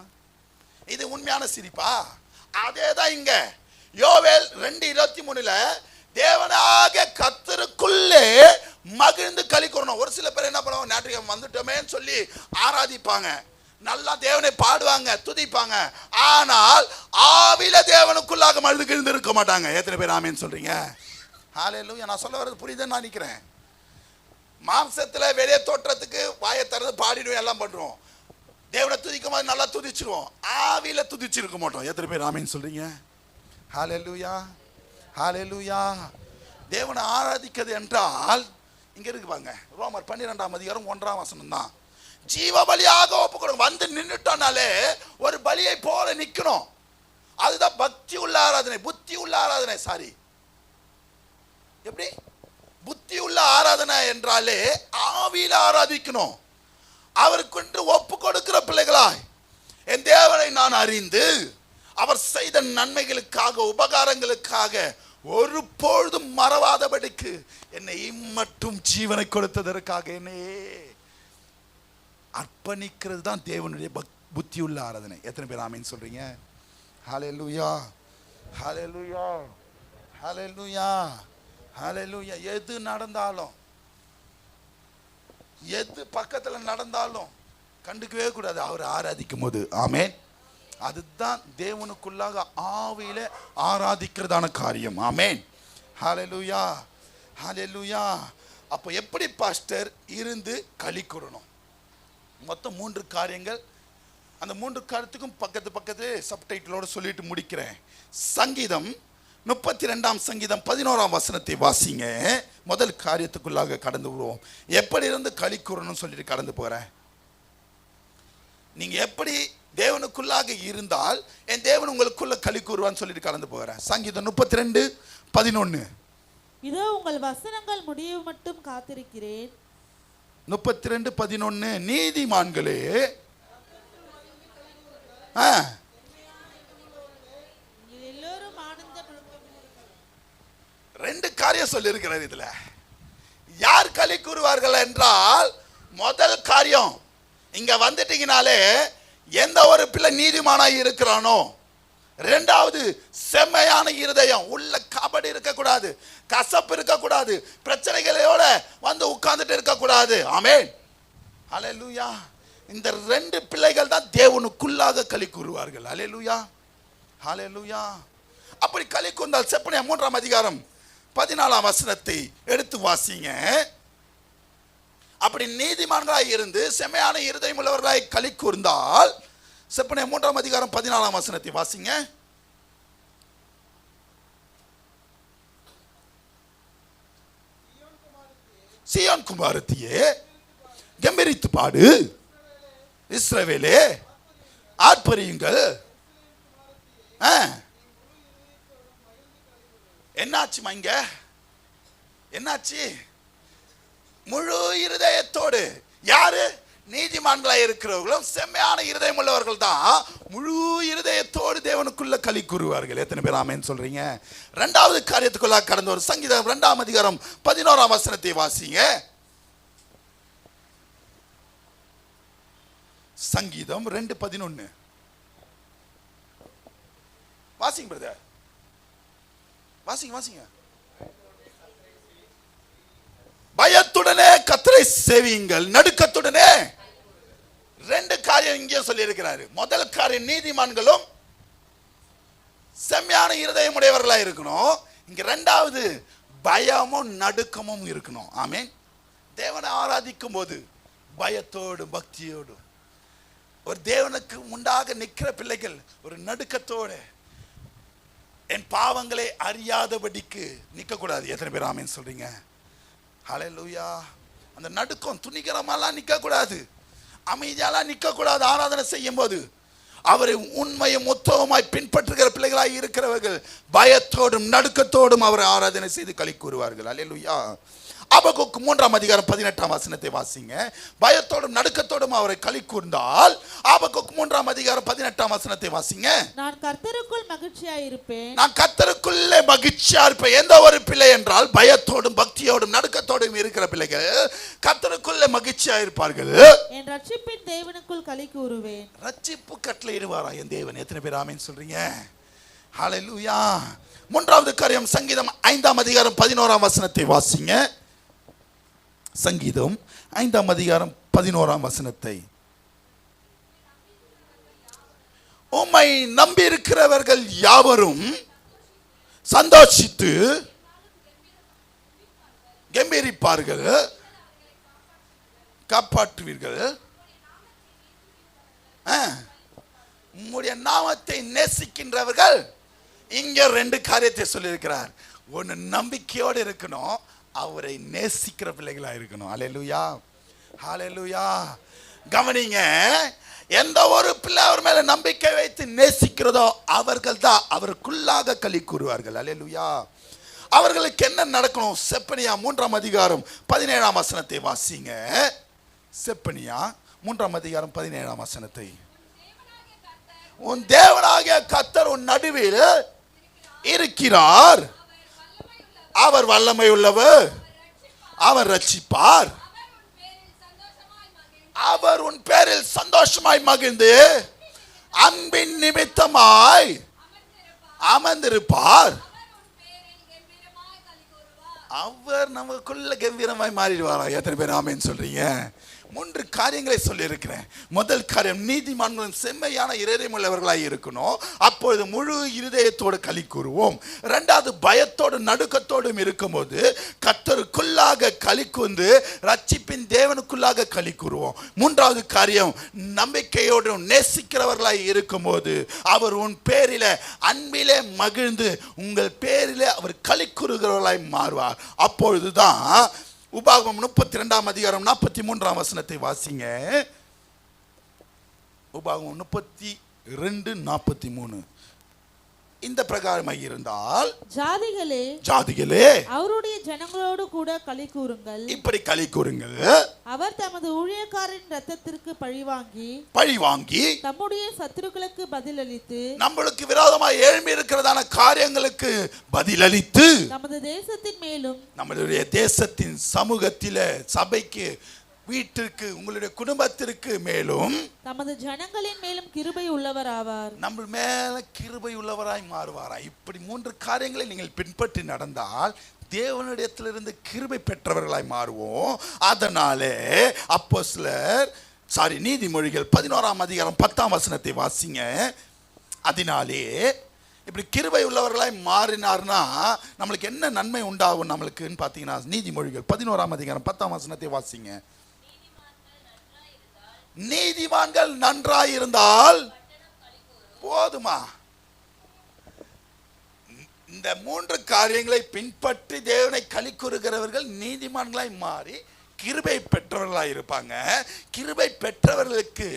இது உண்மையான சிரிப்பா? அதே தான் இங்க யோவேல் 2:23 தேவனாக கர்த்தருக்குள்ளே மகிழ்ந்து களி கூறணும். ஒரு சில பேர் என்ன பண்ணுவாங்க, ஞாயிற்றுக்கிழமை வந்துட்டோமேன்னு சொல்லி ஆராதிப்பாங்க, நல்லா தேவனை பாடுவாங்க, துதிப்பாங்க, ஆனால் ஆவில தேவனுக்குள்ளாக மகிழ்ந்து இருக்க மாட்டாங்க. எத்தனை பேர் ஆமென் சொல்றீங்க? ஹல்லேலூயா. நான் சொல்ல வர்றது புரியுதுன்னு நினைக்கிறேன். மாம்சத்துல வெளியே தோற்றத்துக்கு வாயை திறந்து பாடிடுவோம், எல்லாம் பண்றோம். தேவனை துதிக்கும் போது நல்லா துதிச்சிருவோம், ஆவில துதிச்சிருக்க மாட்டோம். எத்தனை பேர் ஆமென் சொல்றீங்க? ஹல்லேலூயா, ஹalleluya. தேவனை ஆராதிக்கிறது என்றால் இங்க இருக்கு பாருங்க, ரோமர் 12ஆம் அதிகாரம் 1ஆம் வசனம் தான். ஜீவ பலியாக ஒப்பு கொடுங்க. வந்து நின்னுட்டோம்னாலே ஒரு பலியை போல நிக்கணும். அதுதான் பக்தி உள்ள ஆராதனை, புத்தி உள்ள ஆராதனை. சாரி, எப்படி? புத்தி உள்ள ஆராதனை என்றாலே ஆவியில ஆராதிக்கணும். அவருக்கு ஒப்பு கொடுக்கிற பிள்ளைகளாய், என் தேவனை நான் அறிந்து அவர் செய்த நன்மைகளுக்காக உபகாரங்களுக்காக ஒரு பொழுதும் மறவாதபடிக்கு என்னை மட்டும் ஜீவனை கொடுத்ததற்காக என்னையே அர்ப்பணிக்கிறது தான் தேவனுடைய புத்தி உள்ள ஆராதனை. எத்தனை பேர் ஆமீன் சொல்றீங்க? ஹalleluya, ஹalleluya, ஹalleluya, ஹalleluya. எது நடந்தாலும், எது பக்கத்துல நடந்தாலும் கண்டுக்கவே கூடாது அவர் ஆராதிக்கும் போது. ஆமென். அதுதான் தேவனுக்குள்ளாக ஆவியில ஆராதிக்கிறதான காரியம். ஆமென். ஹalleluya, ஹalleluya. அப்போ எப்படி பாஸ்டர் இருந்து களி கூறணும்? மொத்தம் 3 காரியங்கள். அந்த 3 காரியத்துக்கும் பக்கத்து சப்டைட்டிலோட சொல்லிட்டு முடிக்கிறேன். சங்கீதம் 32ஆம் சங்கீதம் 11ஆம் வசனத்தை வாசிங்க. முதல் காரியத்துக்குள்ளாக கடந்து வருவோம். எப்படி இருந்து களி கூறணும்னு சொல்லிட்டு கடந்து போறேன். நீங்க எப்படி தேவனுக்குள்ளாக இருந்தால் என் தேவன் உங்களுக்குள்ள களி கூறுவான்னு சொல்லிட்டு கடந்து போகிறேன். சங்கீதம் 32:11. இதோ உங்கள் வசனங்கள் முடிவு மட்டும் காத்திருக்கிறேன். 32:11. நீதிமான்களே, எல்லோரும் ஆனந்த 2 காரியம் சொல்லி இருக்கிறார் இதுல. யார் களி கூறுவார்கள் என்றால், முதல் காரியம், இங்க வந்துட்டீங்கனாலே எந்த ஒரு பிள்ளை நீதிமானாய் இருக்கிறானோ, 2வது செம்மையான இருதயம், உள்ள கபடி இருக்கக்கூடாது, கசப்பு இருக்கக்கூடாது, பிரச்சனைகளோட வந்து உட்கார்ந்துட்டு இருக்கக்கூடாது. ஆமென். ஹalleluya. இந்த 2 பிள்ளைகள் தான் தேவனுக்குள்ளாக களி கூறுவார்கள். ஹalleluya, ஹalleluya. அப்படி களி கூர்ந்தால் செப்பனியா 3ஆம் அதிகாரம் 14ஆம் வசனத்தை எடுத்து வாசிங்க. அப்படி நீதிமான்களாய் இருந்து செம்மையான இருதயம் உள்ளவர்களாய் களி கூர்ந்தால், செப்பனியா 3ஆம் அதிகாரம் 14ஆம் வசனத்தை வாசிங்க. சீயோன் குமாரத்தியே கம்பீரித்து பாடு, இஸ்ரவேலே ஆர்ப்பரியுங்கள். என்னாச்சுமா இங்க? என்னாச்சு? முழு இருதயத்தோடு. யாரு? நீதிமான்களாய் இருக்கிறவர்களும் செம்மையான இருதயம் உள்ளவர்கள் தான் முழு இருதயத்தோடு தேவனுக்குள்ள களி கூறுவார்கள். எத்தனை பேர் ஆமென் சொல்றீங்க? 2வது காரியத்துக்குள்ள கடந்த ஒரு சங்கீதம் 2ஆம் அதிகாரம் 11ஆம் வசனத்தை வாசிங்க. சங்கீதம் 2:11 வாசிங்க பிரதர், வாசிங்க. பயத்துடனே கர்த்தரை சேவியுங்கள், நடுக்கத்துடனே. 2 காரியம் இங்கே சொல்லி இருக்கிறாரு. முதல் காரியம், நீதிமான்களும் செம்மையான இருதயம் உடையவர்களா இருக்கணும். இங்க 2வது பயமும் நடுக்கமும் இருக்கணும். ஆமென். தேவனை ஆராதிக்கும் போது பயத்தோடு பக்தியோடு, ஒரு தேவனுக்கு உண்டாக நிற்கிற பிள்ளைகள் ஒரு நடுக்கத்தோடு, என் பாவங்களை அறியாதபடிக்கு நிற்க கூடாது. எத்தனை பேர் ஆமென் சொல்றீங்க? ஹalleluya. அந்த நடுக்கம் துணிகரமாலாம் நிற்க கூடாது, அமைதியாலாம் நிற்க கூடாது. ஆராதனை செய்யும் போது அவரை உண்மையும் உத்தமமாய் பின்பற்றுகிற பிள்ளைகளாய் இருக்கிறவர்கள் பயத்தோடும் நடுக்கத்தோடும் அவரை ஆராதனை செய்து களி கூறுவார்கள். ஹalleluya. ஆபகுக்கு 3ஆம் அதிகாரம் 18ஆம் வசனத்தை வாசிங்க. பயத்தோடும் நடுக்கத்தோடும் அவரை களி கூர்ந்தால், ஆபகுக்கு 3ஆம் அதிகாரம் 18ஆம் வசனத்தை வாசிங்க. நான் கர்த்தருக்குள் மகிழ்ச்சியாய் இருப்பேன். நான் கர்த்தருக்குள்ளே மகிழ்ச்சியா இருப்பேன். எந்த ஒரு பிள்ளை என்றால் பயத்தோடும் பக்தியோடும் நடுக்கத்தோடும் இருக்கிற பிள்ளைகள் கர்த்தருக்குள்ளே மகிழ்ச்சியா இருப்பார்கள். என் ரட்சிப்பின் தேவனுக்குள் களி கூறுவேன். ரட்சிப்பு கட்டளை இடுவாரா என் தேவன்? எத்தனை பேர் ஆமென் சொல்றீங்க? ஹalleluya. 3வது காரியம், சங்கீதம் 5ஆம் அதிகாரம் 11ஆம் வசனத்தை வாசிங்க. சங்கீதம் 5ஆம் அதிகாரம் 11ஆம் வசனத்தை. உம்மை நம்பி இருக்கிறவர்கள் யாவரும் சந்தோஷித்து கம்பீரிப்பார்கள், காப்பாற்றுவீர்கள். உம்முடைய நாமத்தை நேசிக்கின்றவர்கள் இங்க ரெண்டு காரியத்தை சொல்லியிருக்கிறார். ஒன்னு நம்பிக்கையோடு இருக்கணும், அவரை நேசிக்கிற பிள்ளைகளா இருக்கணும். ஹல்லேலூயா, ஹல்லேலூயா. கவனிங்க, எந்த ஒரு பிள்ளை அவர் மேல நம்பிக்கை வைத்து நேசிக்கிறதோ அவர்கள் தான் அவருக்குள்ளாக களி கூறுவார்கள். ஹல்லேலூயா. அவர்களுக்கு என்ன நடக்கணும்? செப்பனியா 3ஆம் அதிகாரம் 17ஆம் வசனத்தை வாசிங்க. செப்பனியா 3ஆம் அதிகாரம் 17ஆம் வசனத்தை. உன் தேவனாகிய கர்த்தர் உன் நடுவில் இருக்கிறார், அவர் வல்லமை உள்ளவர், அவர் ரட்சிப்பார், அவர் உன் பேரில் சந்தோஷமாய் மகிழ்ந்து அன்பின் நிமித்தமாய் அமர்ந்திருப்பார், அவர் நமக்குள்ள கம்பீரமாய் மாறிடுவாரா? எத்தனை பேர் ஆமென் சொல்றீங்க? 3 காரியங்களை சொல்லி இருக்கிறேன். முதல் காரியம், நீதிமான்களும் செம்மையான இருதயமுள்ளவர்களாய் இருக்கணும், அப்பொழுது முழு இருதயத்தோடு களி கூறுவோம். 2வது, பயத்தோடு நடுக்கத்தோடும் இருக்கும்போது கர்த்தருக்குள்ளாக களி கூர்ந்து ரட்சிப்பின் தேவனுக்குள்ளாக களி கூறுவோம். 3வது காரியம், நம்பிக்கையோடும் நேசிக்கிறவர்களாய் இருக்கும்போது அவர் உன் பேரில அன்பிலே மகிழ்ந்து உங்கள் பேரிலே அவர் களி கூறுகிறவர்களாய் மாறுவார். அப்பொழுதுதான் உபாகமம் 32ஆம் அதிகாரம் 43ஆம் வசனத்தை வாசிங்க. உபாகமம் 32:43. இந்த பிரகாரமாக இருந்தால் ஜாதிகளே அவருடைய ஜனங்களோடு கூட களி கூறுங்கள், இப்படி களி கூறுங்கள். அவர் தமது ஊழியக்காரரின் இரத்தத்திற்கு பழிவாங்கி தம்முடைய சத்துருக்களுக்கு பதிலளித்து, நம்மளுக்கு விரோதமாக எழும்பி இருக்கிறதான காரியங்களுக்கு பதிலளித்து, நமது தேசத்தின் மேலும் நம்மளுடைய தேசத்தின் சமூகத்தில சபைக்கு வீட்டிற்கு உங்களுடைய குடும்பத்திற்கு மேலும் நமது ஜனங்களின் மேலும் கிருபை உள்ளவர் ஆவார். நம்ம மேல கிருபை உள்ளவராய் மாறுவாரா? இப்படி 3 காரியங்களை நீங்கள் பின்பற்றி நடந்தால் தேவனிடத்திலிருந்து கிருபை பெற்றவர்களாய் மாறுவோம். அதனாலே நீதிமொழிகள் 11ஆம் அதிகாரம் 10ஆம் வசனத்தை வாசிங்க. அதனாலே இப்படி கிருபை உள்ளவர்களாய் மாறினார்னா நம்மளுக்கு என்ன நன்மை உண்டாகும் நம்மளுக்குன்னு பார்த்தீங்கன்னா, நீதிமொழிகள் 11ஆம் அதிகாரம் 10ஆம் வசனத்தை வாசிங்க. நீதிமான்கள் நன்றாயிருந்தால் போதுமா? இந்த 3 காரியங்களை பின்பற்றி தேவனை களி கூறுகிறவர்கள் நீதிமான்களாய் மாறி கிருபை பெற்றவர்களாய் இருப்பாங்க. கிருபை பெற்றவர்களுக்கு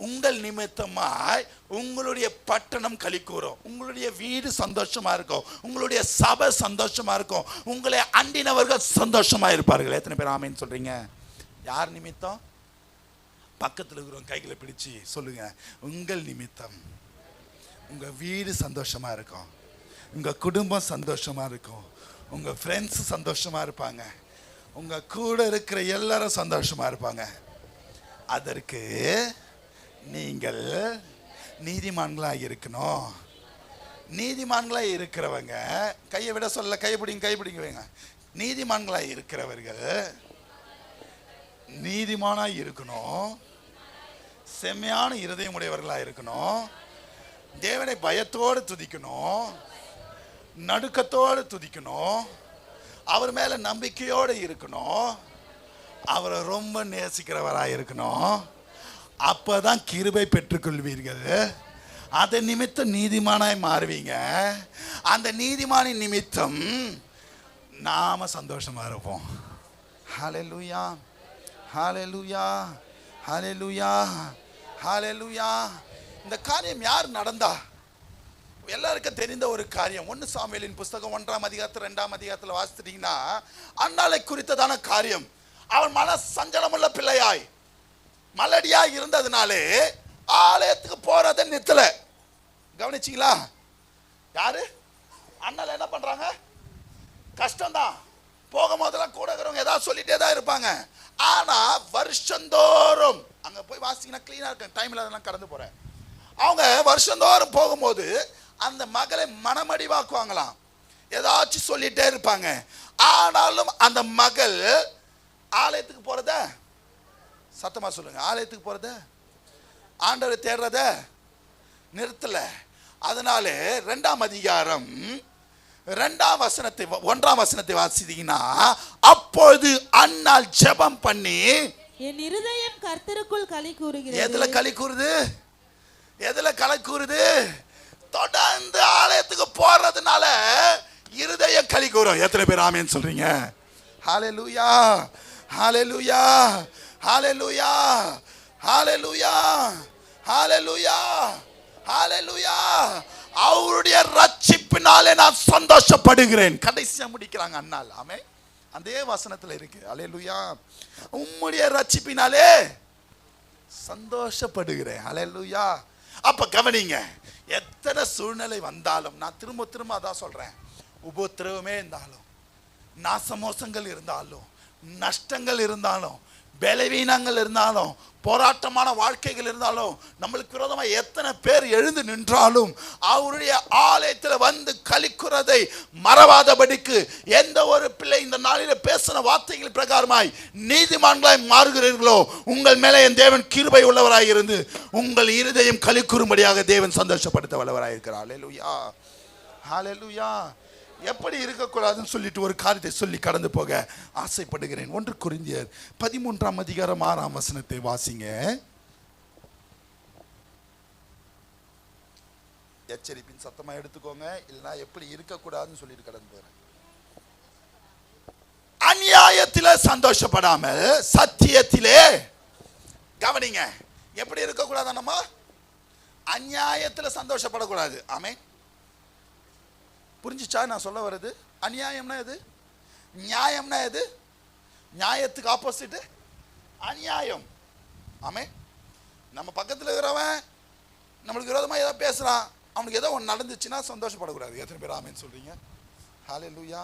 உங்கள் நிமித்தமாய் உங்களுடைய பட்டணம் களி கூறும், உங்களுடைய வீடு சந்தோஷமா இருக்கும், உங்களுடைய சபை சந்தோஷமா இருக்கும், உங்களை அண்டினவர்கள் சந்தோஷமா இருப்பார்கள். எத்தனை பேர் ஆமென் சொல்றீங்க? யார் நிமித்தம்? பக்கத்தில் இருக்கிறவங்க கைகளை பிடிச்சு சொல்லுங்க, உங்கள் நிமித்தம் உங்க வீடு சந்தோஷமா இருக்கும், உங்க குடும்பம் சந்தோஷமா இருக்கும், உங்க ஃப்ரெண்ட்ஸ் சந்தோஷமா இருப்பாங்க, உங்க கூட இருக்கிற எல்லாரும் சந்தோஷமா இருப்பாங்க. அதற்கு நீங்கள் நீதிமான்களாக இருக்கணும். நீதிமான்களாக இருக்கிறவங்க கையை விட சொல்ல, கைப்பிடிங்க. நீதிமான்களாக இருக்கிறவர்கள் நீதிமானாய் இருக்கணும், செம்மையான இருதயம் உடையவர்களாக இருக்கணும், தேவனை பயத்தோடு துதிக்கணும், நடுக்கத்தோடு துதிக்கணும், அவர் மேல நம்பிக்கையோடு இருக்கணும், அவரை ரொம்ப நேசிக்கிறவராக இருக்கணும். அப்பதான் கிருபை பெற்றுக்கொள்வீர்கள். அதை நிமித்தம் நீதிமானாய் மாறுவீங்க. அந்த நீதிமானின் நிமித்தம் நாம சந்தோஷமா இருப்போம். ஹல்லேலூயா, ஹல்லேலூயா, ஹல்லேலூயா, ஹல்லேலூயா. இந்த காரியம் யார் நடந்தா? எல்லாருக்கும் தெரிந்த ஒரு காரியம். 1 சாமுவேலின் புஸ்தகம் 1ஆம் அதிகாரத்தில் 2ஆம் அதிகாரத்தில் வாசித்தீங்கன்னா, அன்னாளை குறித்ததான காரியம். அவன் மன சஞ்சலமுள்ள பிள்ளையாய் மலடியாய் இருந்ததுனாலே ஆலயத்துக்கு போறதை நிறுத்தல. கவனிச்சிங்களா? யாரு? அண்ணால என்ன பண்றாங்க? கஷ்டம்தான், போகும் போதெல்லாம் கூட இருக்கிறவங்க ஏதாவது சொல்லிட்டே தான் இருப்பாங்க. ஆனா வருஷந்தோறும் அங்க போய் வாசிங்கன்னா கிளீனா இருக்கு, டைம்ல அதெல்லாம் கடந்து போறேன். அவங்க வருஷந்தோறும் போகும்போது அந்த மகளை மனமடிவாக்குவாங்களாம், ஏதாச்சும் சொல்லிட்டே இருப்பாங்க. ஆனாலும் அந்த மகள் ஆலயத்துக்கு போறத, சத்தமா சொல்லுங்க, ஆலயத்துக்கு போறத, ஆண்டவரை தேடுறத நிறுத்தல. அதனால 2ஆம் அதிகாரம் 2ஆம் வசனத்தை 1ஆம் வசனத்தை வாசித்தீங்கன்னா, அப்பொழுது அன்னாள் ஜெபம் பண்ணி, என் இருதயம் கர்த்தருக்குள் களி கூறுகிறது. எதுல களி கூறுது? எதுல களி கூறுது? தொடர்ந்து ஆலயத்துக்கு போறதுனால இருதயம் களி கூறும். எத்தனை பேர் ஆமென் சொல்றீங்க? ஹalleluya, ஹalleluya, ஹalleluya, ஹalleluya, ஹalleluya, ஹalleluya. அவருடைய ரட்சிப்பினாலே நான் சந்தோஷப்படுகிறேன். கடைசியா முடிக்கிறாங்க அண்ணால். ஆமென். அதே வசனத்துல இருக்கு. ஹalleluya. உம்முடைய ரட்சிப்பினாலே சந்தோஷப்படுகிறேன். ஹalleluya. அப்ப கவனிங்க, எத்தனை சூழ்நிலை வந்தாலும், நான் திரும்ப திரும்ப அதான் சொல்றேன், உபத்திரவமே இருந்தாலும், நாசமோசங்கள் இருந்தாலும், நஷ்டங்கள் இருந்தாலும், பலவீனங்கள் இருந்தாலும், போராட்டமான வாழ்க்கைகள் இருந்தாலும், நம்மளுக்கு விரோதமாக எத்தனை பேர் எழுந்து நின்றாலும், அவருடைய ஆலயத்தில் வந்து களிக்குறதை மறவாதபடிக்கு எந்த ஒரு பிள்ளை இந்த நாளில் பேசின வார்த்தைகள் பிரகாரமாய் நீதிமான்களாய் மாறுகிறீர்களோ, உங்கள் மேலே என் தேவன் கிருபை உள்ளவராய் இருந்து உங்கள் இருதயம் களிக்குறும்படியாக தேவன் சந்தோஷப்படுத்த வல்லவராய் இருக்கிறார். ஹல்லேலூயா, ஹல்லேலூயா. எப்படி இருக்கக்கூடாதுன்னு சொல்லிட்டு ஒரு காரியத்தை சொல்லி கடந்து போக ஆசைப்படுகிறேன். 1 கொரிந்தியர் 13:6 வாசிங்க. எச்சரிப்பின் சத்தமா எடுத்துக்கோங்க, இல்லைன்னா எப்படி இருக்கக்கூடாதுன்னு சொல்லிட்டு கடந்து போறேன். அநியாயத்திலே சந்தோஷப்படாமல் சத்தியத்திலே, கவனிங்க, எப்படி இருக்கக்கூடாது? நம்ம அநியாயத்தில் சந்தோஷப்படக்கூடாது. ஆமென். புரிஞ்சுச்சா நான் சொல்ல வர்றது? அநியாயம்னா எது? நியாயம்னா எது? நியாயத்துக்கு ஆப்போசிட் அநியாயம். ஆமே. நம்ம பக்கத்தில் இருக்கிறவன் நம்மளுக்கு விரோதமாக ஏதோ பேசுகிறான், அவனுக்கு ஏதோ ஒன்று நடந்துச்சுன்னா சந்தோஷப்படக்கூடாது. எத்தனை பேர் ஆமேன்னு சொல்கிறீங்க? ஹல்லேலூயா.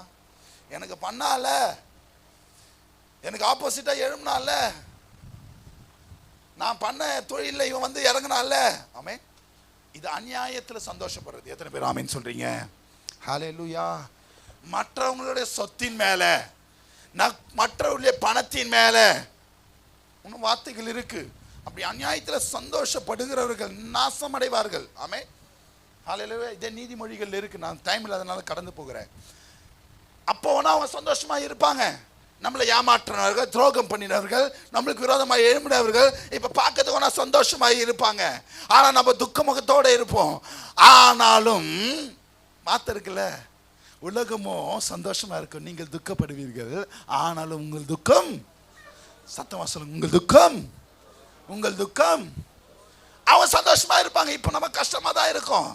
எனக்கு பண்ணால, எனக்கு ஆப்போசிட்டாக எழும்பினால, நான் பண்ண தொழிலில் இவன் வந்து இறங்கினால, ஆமே, இது அநியாயத்தில் சந்தோஷப்படுறது. எத்தனை பேர் ஆமேன்னு சொல்கிறீங்க? ஹல்லேலூயா. மற்றவங்களுடைய சொத்தின் மேல, மற்றவர்களுடைய பணத்தின் மேல இன்னும் வார்த்தைகள் இருக்கு. அப்படி அநியாயத்தில் சந்தோஷப்படுகிறவர்கள் நாசமடைவார்கள். ஆமே. ஹல்லேலூயா. இதே நீதிமொழிகள் இருக்கு. நான் டைம் இல்லாதனால கடந்து போகிறேன். அப்போ அவங்க சந்தோஷமா இருப்பாங்க. நம்மளை ஏமாற்றினவர்கள், துரோகம் பண்ணினவர்கள், நம்மளுக்கு விரோதமாக எழும்பினவர்கள் இப்ப பார்க்கறதுக்கு சந்தோஷமாக இருப்பாங்க. ஆனா நம்ம துக்க முகத்தோட இருப்போம். ஆனாலும் மாத்த இருக்குல்ல, உலகமோ சந்தோஷமா இருக்கும், நீங்கள் துக்கப்படுவீர்கள். ஆனாலும் உங்கள் துக்கம், சத்தமா சொல்லுங்க, உங்கள் துக்கம், உங்கள் துக்கம். அவன் சந்தோஷமா இருப்பாங்க. இப்ப நம்ம கஷ்டமா தான் இருக்கும்.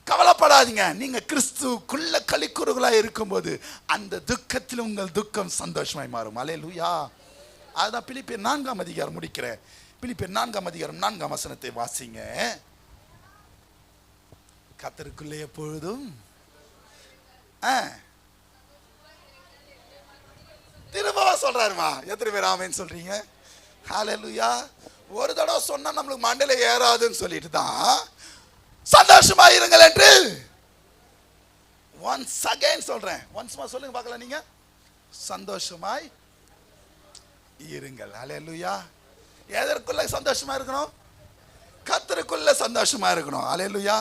கவலைப்படாதீங்க. நீங்க கிறிஸ்துவுக்குள்ள களிக்குறுகளா இருக்கும்போது அந்த துக்கத்தில் உங்கள் துக்கம் சந்தோஷமாய் மாறும். அல்லேலூயா. அதுதான் பிலிப்பியர் 4 முடிக்கிறேன். பிலிப்பியர் 4 வாசிங்க. கர்த்தருக்குள்ளே எப்பொழுதும் திரும்ப சொல்றாருமா. எத்தனை பேர் ஆமென் சொல்றீங்க? ஹல்லேலூயா. ஒரு தடவை சொன்னா நம்மளுக்கு மண்டையில ஏறாதுன்னு சொல்லிட்டு தான் சந்தோஷமா இருங்கள் என்று ஒன்ஸ் அகைன் சொல்றேன். ஒன்ஸ் more சொல்லுங்க பார்க்கலாம். நீங்க சந்தோஷமாய் இருங்கள். ஹல்லேலூயா. எதற்குள்ள சந்தோஷமா இருக்கணும்? கர்த்தருக்குள்ள சந்தோஷமா இருக்கணும். ஹல்லேலூயா.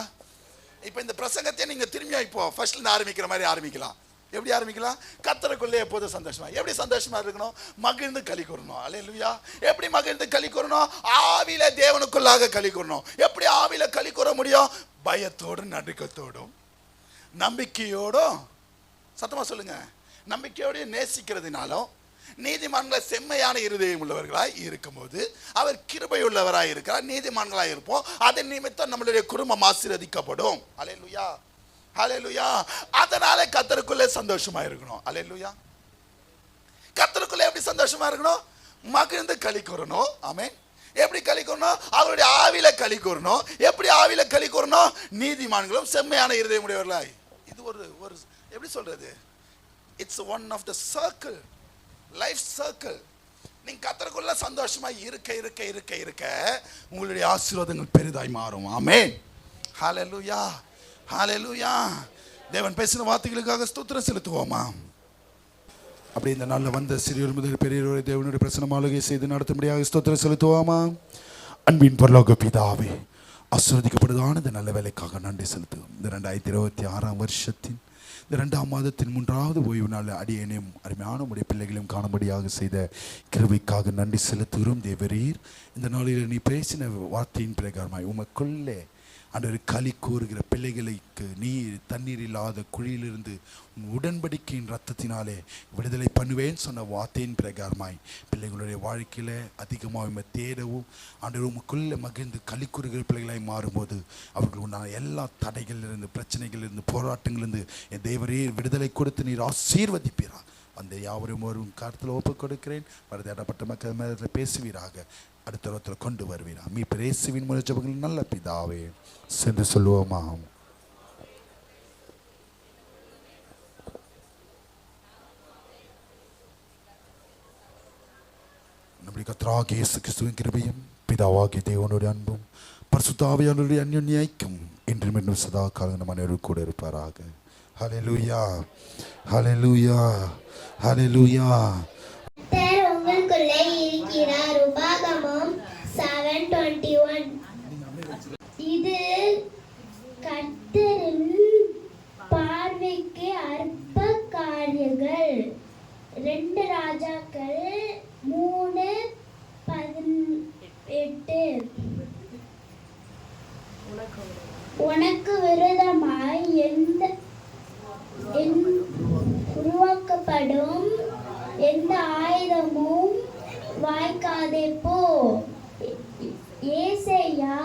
இப்போ இந்த பிரசங்கத்தை நீங்க திரும்பி இப்போ ஃபர்ஸ்ட்ல இருந்து ஆரம்பிக்கிற மாதிரி ஆரம்பிக்கலாம். எப்படி ஆரம்பிக்கலாம்? கர்த்தருக்குள்ளே எப்போதும் சந்தோஷமா. எப்படி சந்தோஷமா இருக்கணும்? மகிழ்ந்து களி கூறணும். அல்லேலூயா. எப்படி மகிழ்ந்து களி கூறணும்? ஆவியில தேவனுக்குள்ளாக களி கூறணும். எப்படி ஆவியில களி கூற முடியும்? பயத்தோடும் நடுக்கத்தோடும் நம்பிக்கையோடும், சத்தமா சொல்லுங்க, நம்பிக்கையோடு நேசிக்கிறதுனாலும், நீதிமான்களை செம்மையான இருதயம் உள்ளவர்களாய் இருக்கும்போது அவர் கிருபை உள்ளவராய் இருக்கிறார். நீதிமான்களாய் இருப்போம். அதன் நிமித்தம் நம்மளுடைய குடும்பம் ஆசீர்வதிக்கப்படும். அல்லேலூயா, அல்லேலூயா. அதனால கர்த்தருக்குள்ளே சந்தோஷமா இருக்கணும். அல்லேலூயா. கர்த்தருக்குள்ளே எப்படி சந்தோஷமா இருக்கணும்? மகிழ்ந்து களி கூறணும். ஆமென். எப்படி களி கூறணும்? அவருடைய ஆவியில களி கூறணும். எப்படி ஆவியில களி கூறணும்? நீதிமான்களும் செம்மையான இருதயம் உடையவர்களாய். இது ஒரு எப்படி சொல்றது? It's one of the circle, life circle. நீங்க கர்த்தருக்குள்ள சந்தோஷமா இருக்க இருக்க இருக்க இருக்க உங்களுடைய ஆசீர்வாதங்கள் பெரிதாய் மாறும். ஆமென். ஹல்லேலூயா, ஹல்லேலூயா. தேவன் பேசின வார்த்தைகளுக்காக ஸ்தோத்திரம் செலுத்துவோமா? அப்படி இந்த நாளில் வந்த சிறியோர் முதல் பெரியோரை தேவனுடைய பிரசன்னம் ஆளுகை செய்து நடத்தும்படியாக ஸ்தோத்திரம் செலுத்துவோமா? அன்பின் பரலோக பிதாவே, ஆசீர்வதிக்கப்படுவதான இந்த நல்ல வேலைக்காக நன்றி செலுத்துவோம். இந்த 2026 வருஷத்தின் இந்த 2ஆம் மாதத்தின் 3வது ஓய்வு நாள் அடியேனையும் அருமையான உடைய பிள்ளைகளையும் காணும்படியாக செய்த கிருபைக்காக நன்றி செலுத்துகிறோம். தேவரீர், இந்த நாளில் நீ பேசின வார்த்தையின் பிரகாரமாய் உமக்குள்ளே ஆண்டவரே களி கூறுகிற பிள்ளைகளுக்கு நீர் தண்ணீர் இல்லாத குழியிலிருந்து உன் உடன்படிக்கையின் ரத்தத்தினாலே விடுதலை பண்ணுவேன்னு சொன்ன வார்த்தையின் பிரகாரமாய் பிள்ளைகளுடைய வாழ்க்கையில் அதிகமாக தேடவும் ஆண்டவர் உமக்குள்ளே மகிழ்ந்து களி கூறுகிற பிள்ளைகளாய் மாறும்போது அவர்கள் உண்டான எல்லா தடைகளிலிருந்து பிரச்சனைகளிலிருந்து போராட்டங்களிலிருந்து என் தேவரே விடுதலை கொடுத்து நீர் ஆசீர்வதிப்பீரா. அந்த யாவரும் ஒரு கருத்தில் ஒப்புக் கொடுக்கிறேன். வரதேடப்பட்ட மக்கள் மேலே பேசுவீராக, அடுத்த ஒருத்தர் கொண்டு வருவீரா. மீட்பர் இயேசுவின் மூலம் ஜெபங்கள் நல்ல பிதாவே சென்று சொல்லுவோமா. நம்முடைய கர்த்தராகிய இயேசு கிறிஸ்துவின் கிருபையும் பிதாவாகிய தேவனுடைய அன்பும் பரிசுத்த ஆவியானவருடைய அன்யோன்ய ஐக்கியம் இன்றும் இன்னும் சதா காலம் நம் அனைவரும் கூட இருப்பாராக. ஹல்லேலூயா, ஹல்லேலூயா, ஹல்லேலூயா. உங்களுக்குள்ளே இருக்கிறார். உபாகமம் 7:21. இது கர்த்தரின் பார்வைக்கு அற்ப காரியங்கள். 2 ராஜாக்கள் 3:18. உனக்கு விரோதமாய் உருவாக்கப்படும் எந்த ஆயுதமும் வாய்க்காதே போ. ஏசாயா